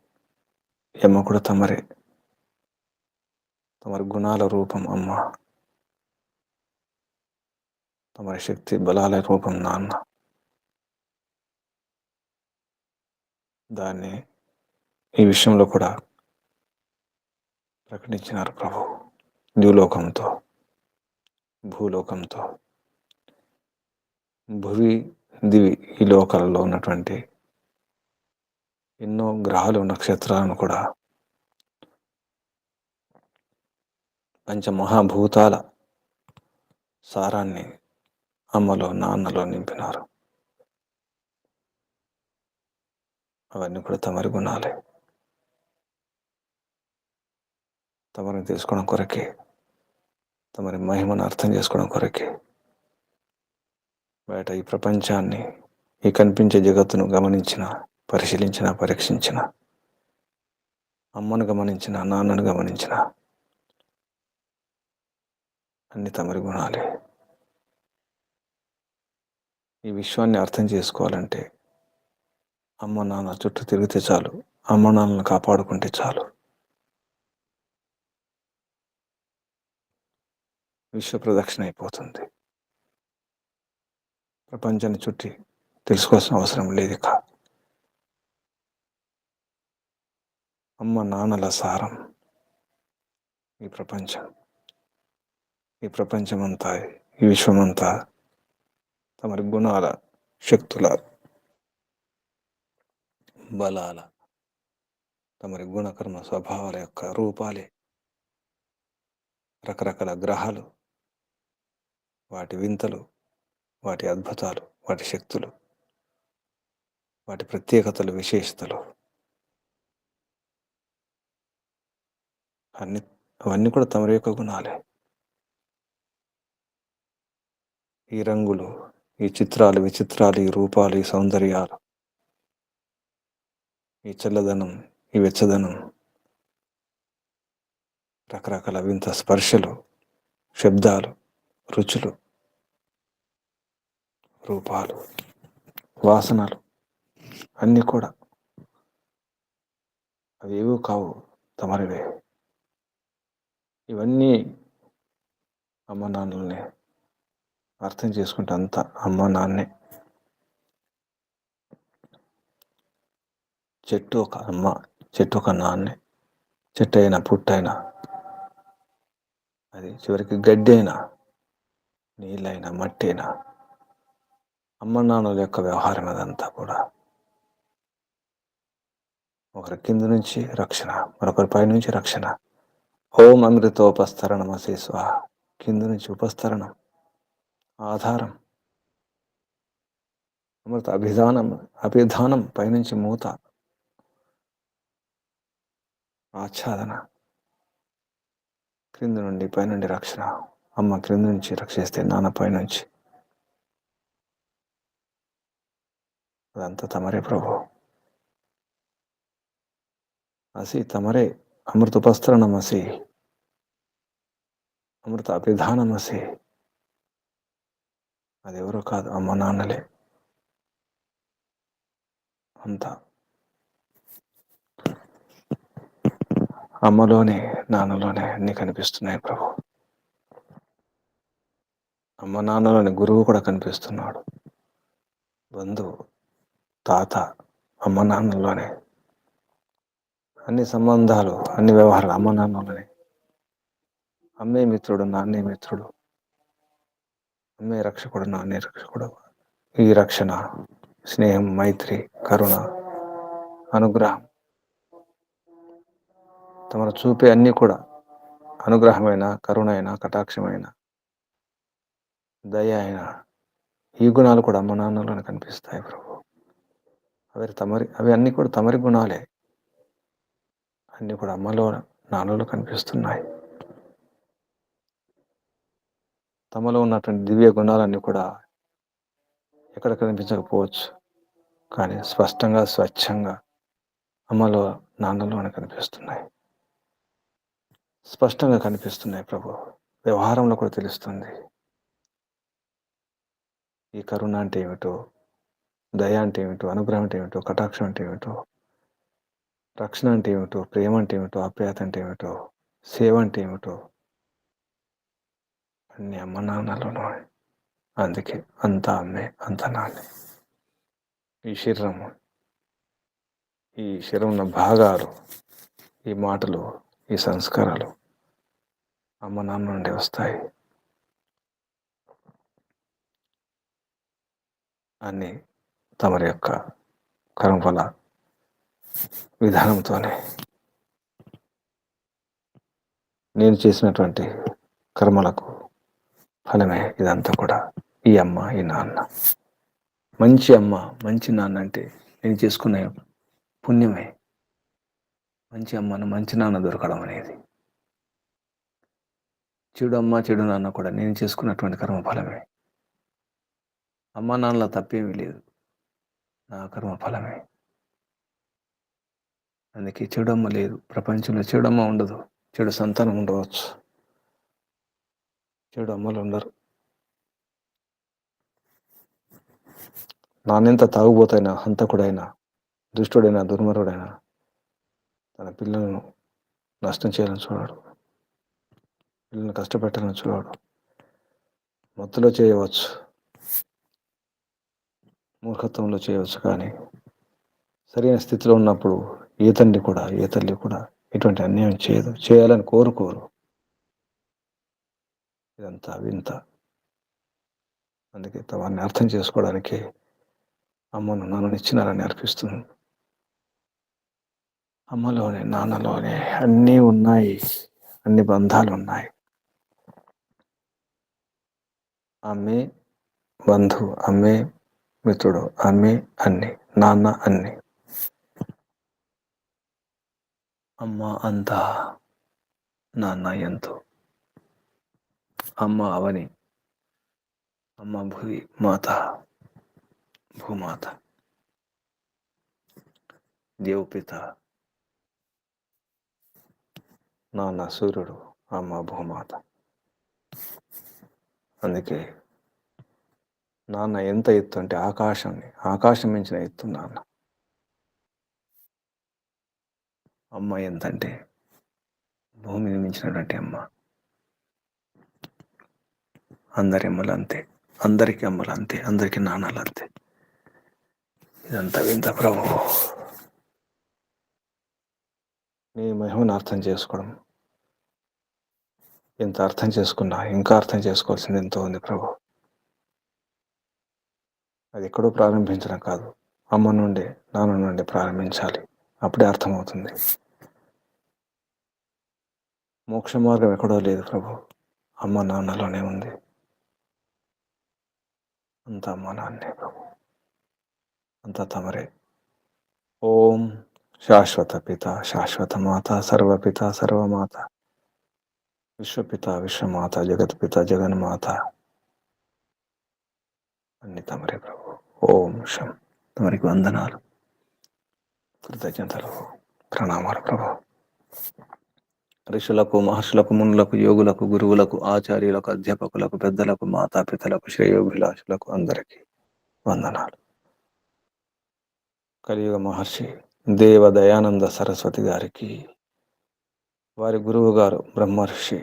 ఈ అమ్మ కూడా తమరే. తమరి గుణాల రూపం అమ్మ, తమరి శక్తి బలాల రూపం నాన్న. దాన్ని ఈ విషయంలో కూడా ప్రకటించినారు ప్రభు. ద్యులోకంతో, భూలోకంతో, భువి, దివి, ఈ లోకాలలో ఉన్నటువంటి ఎన్నో గ్రహాలు, నక్షత్రాలను కూడా పంచమహాభూతాల సారాన్ని అమ్మలో, నాన్నలో నింపినారు. అవన్నీ కూడా తమరి గుణాలే. తమరిని తెలుసుకోవడం కొరకే, తమరి మహిమను అర్థం చేసుకోవడం కొరకే బయట ఈ ప్రపంచాన్ని, ఈ కనిపించే జగత్తును గమనించిన, పరిశీలించిన, పరీక్షించిన, అమ్మను గమనించిన, నాన్నను గమనించిన, అన్ని తమరి గుణాలే. ఈ విశ్వాన్ని అర్థం చేసుకోవాలంటే అమ్మ నాన్న చుట్టూ తిరిగితే చాలు, అమ్మ నాన్నలను కాపాడుకుంటే చాలు. విశ్వ ప్రదక్షిణ అయిపోతుంది. ప్రపంచాన్ని చుట్టి తెలుసుకోవాల్సిన అవసరం లేదు ఇక. అమ్మ నాన్నల సారం ఈ ప్రపంచం. ఈ ప్రపంచమంతా, ఈ విశ్వమంతా తమరి గుణాల, శక్తుల, బలాల, తమరి గుణకర్మ స్వభావాల యొక్క రూపాలే. రకరకాల గ్రహాలు, వాటి వింతలు, వాటి అద్భుతాలు, వాటి శక్తులు, వాటి ప్రత్యేకతలు, విశేషతలు అవన్నీ కూడా తమరి యొక్క గుణాలే. ఈ రంగులు, ఈ చిత్రాలు, విచిత్రాలు, ఈ రూపాలు, ఈ సౌందర్యాలు, ఈ చల్లదనం, ఈ వెచ్చదనం, రకరకాల వింత స్పర్శలు, శబ్దాలు, రుచులు, రూపాలు, వాసనలు అన్నీ కూడా అవి ఏవో కావు, తమరివే. ఇవన్నీ అమ్మ నాన్నల్ని అర్థం చేసుకుంటే అంతా అమ్మ నాన్నే. చెట్టు ఒక అమ్మ, చెట్టు ఒక నాన్నే. చెట్టు అయినా, పుట్టైనా, అది చివరికి గడ్డి అయినా, నీళ్ళైనా, మట్టి అయినా, అమ్మ నాన్నల యొక్క వ్యవహారం అదంతా కూడా. ఒకరి కింద నుంచి రక్షణ, మరొకరి పై నుంచి రక్షణ. ఓం అమృతోపస్తరణం అశేస్వ. కింద నుంచి ఉపస్తరణం, ఆధారం. అమృత అభిధానం పైనుంచి మూత, ఆచ్ఛాదన. క్రింద నుండి పైనుండి రక్షణ. అమ్మ క్రింద నుంచి రక్షిస్తే నాన్న పైనుంచి. అదంతా తమరే ప్రభు. అసి తమరే. అమృతోపస్తరణమసి, అమృత అభిధానమసి. అది ఎవరో కాదు, అమ్మ నాన్నలే అంతా. అమ్మలోనే, నాన్నలోనే అన్నీ కనిపిస్తున్నాయి ప్రభు. అమ్మ నాన్నలోని గురువు కూడా కనిపిస్తున్నాడు. బంధువు, తాత, అమ్మ నాన్నలోనే అన్ని సంబంధాలు, అన్ని వ్యవహారాలు అమ్మ నాన్నలోనే. అమ్మే మిత్రుడు, నాన్నే మిత్రుడు. అమ్మే రక్షకుడు, నాన్నే రక్షకుడు. ఈ రక్షణ, స్నేహం, మైత్రి, కరుణ, అనుగ్రహం, తమను చూపే అన్నీ కూడా అనుగ్రహమైన, కరుణ అయినా, కటాక్షమైన, దయ అయినా, ఈ గుణాలు కూడా అమ్మ నాన్నలోనే కనిపిస్తాయి ప్రభు. అవి అన్నీ కూడా తమరి గుణాలే. అన్నీ కూడా అమ్మలో, నాన్నలో కనిపిస్తున్నాయి. తమలో ఉన్నటువంటి దివ్య గుణాలన్నీ కూడా ఎక్కడ కనిపించకపోవచ్చు, కానీ స్పష్టంగా, స్వచ్ఛంగా అమ్మలో, నాన్నలోనే కనిపిస్తున్నాయి. స్పష్టంగా కనిపిస్తున్నాయి ప్రభు. వ్యవహారంలో కూడా తెలుస్తుంది. ఈ కరుణ అంటే ఏమిటో, దయ అంటే ఏమిటో, అనుగ్రహం అంటే ఏమిటో, కటాక్షం అంటే ఏమిటో, రక్షణ అంటే ఏమిటో, ప్రేమ అంటే ఏమిటో, ఆప్యాయత అంటే ఏమిటో, సేవ అంటే ఏమిటో, అన్ని అమ్మ నాన్నలోనూ. అందుకే అంతా అమ్మే, అంత నాన్నే. ఈ శరీరం ఉన్న భాగాలు, ఈ మాటలు, ఈ సంస్కారాలు అమ్మ నాన్న నుండి వస్తాయి. అన్నీ తమరి యొక్క కర్మఫల విధానంతోనే. నేను చేసినటువంటి కర్మలకు ఫలమే ఇదంతా కూడా. ఈ అమ్మ, ఈ నాన్న. మంచి అమ్మ, మంచి నాన్న అంటే నేను చేసుకునే పుణ్యమే. మంచి అమ్మను మంచి నాన్న దొరకడం అనేది. చెడు అమ్మ చెడు నాన్న కూడా నేను చేసుకున్నటువంటి కర్మఫలమే. అమ్మ నాన్నల తప్పేమీ లేదు, నా కర్మఫలమే. అందుకే చెడమ్మ లేదు, ప్రపంచంలో చెడమ్మ ఉండదు. చెడు సంతానం ఉండవచ్చు, చెడు అమ్మలు ఉండరు. నాన్నెంత తాగుబోతైనా, హంతకుడైనా, దుష్టుడైనా, దుర్మరుడైనా తన పిల్లలను నష్టం చేయాలని చూడాడు, పిల్లల్ని కష్టపెట్టాలని చూడాడు. మత్తులో చేయవచ్చు, మూర్ఖత్వంలో చేయవచ్చు, కానీ సరైన స్థితిలో ఉన్నప్పుడు ఏ తండ్రి కూడా ఏ తల్లి కూడా ఎటువంటి అన్యాయం చేయదు, చేయాలని కోరుకోరు. ఇదంతా వింత. అందుకే వారిని అర్థం చేసుకోవడానికి అమ్మను నాన్నని ఇచ్చినారని అర్పిస్తుంది. అమ్మలోనే నాన్నలోనే అన్నీ ఉన్నాయి, అన్ని బంధాలు ఉన్నాయి. అమ్మే బంధువు, అమ్మే మిత్రుడు, అమ్మే అన్ని, నాన్న అన్ని. అమ్మ అంతా, నాన్న ఎంతో. అమ్మ అవని, అమ్మ భూమి మాత, భూమాత. దేవపిత, నాన్న సూర్యుడు, అమ్మ భూమాత. అందుకే నాన్న ఎంత ఎత్తు అంటే ఆకాశం మించిన ఎత్తు నాన్న. అమ్మ ఎంతంటే భూమిని మించినటువంటి అమ్మ. అందరి అమ్మలు అంతే, అందరికీ అమ్మలు అంతే, అందరికీ నాన్నలు అంతే. ఇదంతా వింత ప్రభు. నీ మహిమను అర్థం చేసుకోవడం, ఎంత అర్థం చేసుకున్నా ఇంకా అర్థం చేసుకోవాల్సింది ఎంతో ఉంది ప్రభు. అది ఎక్కడో ప్రారంభించడం కాదు, అమ్మ నుండి నాన్న నుండి ప్రారంభించాలి. అప్పుడే అర్థమవుతుంది. మోక్ష మార్గం ఎక్కడో లేదు ప్రభు, అమ్మ నాన్నలోనే ఉంది. అంత అమ్మ నాన్నే ప్రభు, అంత తమరే. ఓం శాశ్వత పిత శాశ్వత మాత, సర్వపిత సర్వమాత, విశ్వపిత విశ్వమాత, జగత్పిత జగన్మాత, అన్ని తమరే ప్రభు. ఓం శం. తమరికి వందనాలు, కృతజ్ఞతలు, ప్రణామాలు ప్రభు. ఋషులకు, మహర్షులకు, మునులకు, యోగులకు, గురువులకు, ఆచార్యులకు, అధ్యాపకులకు, పెద్దలకు, మాతాపితలకు, శ్రేయోభిలాషులకు అందరికీ వందనాలు. కలియుగ మహర్షి దేవ దయానంద సరస్వతి గారికి, వారి గురువు గారు బ్రహ్మర్షి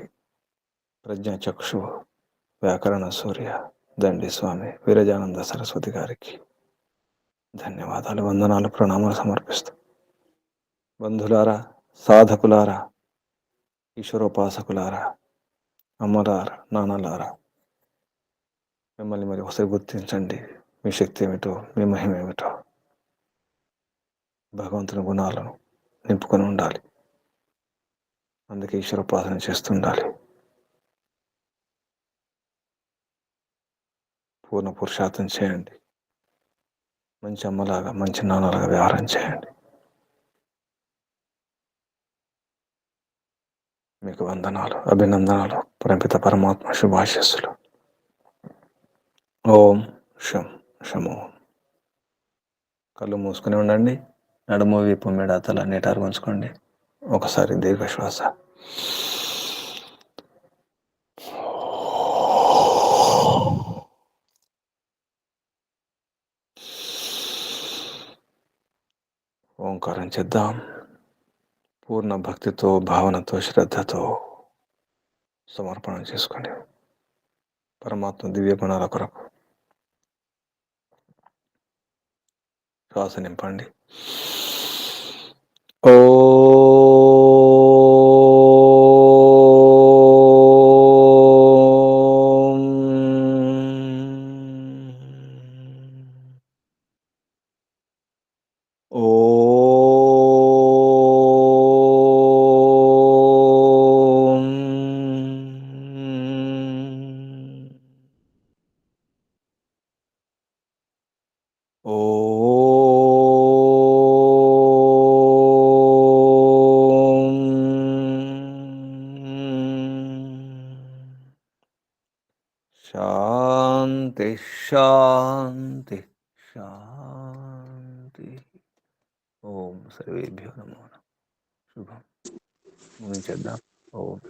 ప్రజ్ఞాచక్షు వ్యాకరణ సూర్య దండి స్వామి వీరజానంద సరస్వతి గారికి ధన్యవాదాలు, వందనాలు, ప్రణామాలు సమర్పిస్తాం. బంధులారా, సాధకులారా, ఈశ్వరోపాసకులారా, అమ్మలారా, నాన్నలారా, మిమ్మల్ని మరి ఒకసారి గుర్తించండి. మీ శక్తి ఏమిటో, మీ మహిమ ఏమిటో. భగవంతుని గుణాలను నింపుకొని ఉండాలి. అందుకే ఈశ్వరోపాసన చేస్తుండాలి. పూర్ణ పురుషార్థం చేయండి. మంచి అమ్మలాగా, మంచి నాన్నలాగా వ్యవహారం చేయండి. మీకు వందనాలు, అభినందనాలు, పరమపిత పరమాత్మ శుభాశీస్సులు. ఓం శం శమో. కళ్ళు మూసుకుని ఉండండి. నడుము, వీపు, మెడ, తల నీటారు ఉంచుకోండి. ఒకసారి దీర్ఘశ్వాస. ఓంకారం చేద్దాం. పూర్ణ భక్తితో, భావనతో, శ్రద్ధతో సమర్పణ చేసుకోండి పరమాత్మ దివ్య గుణాల కొరకు. శ్వాస నింపండి. శాంతి శాంతి శాంతి. ఓం సర్వేభ్యో నమో నమః. శుభం ముగించేద్దాం. ఓం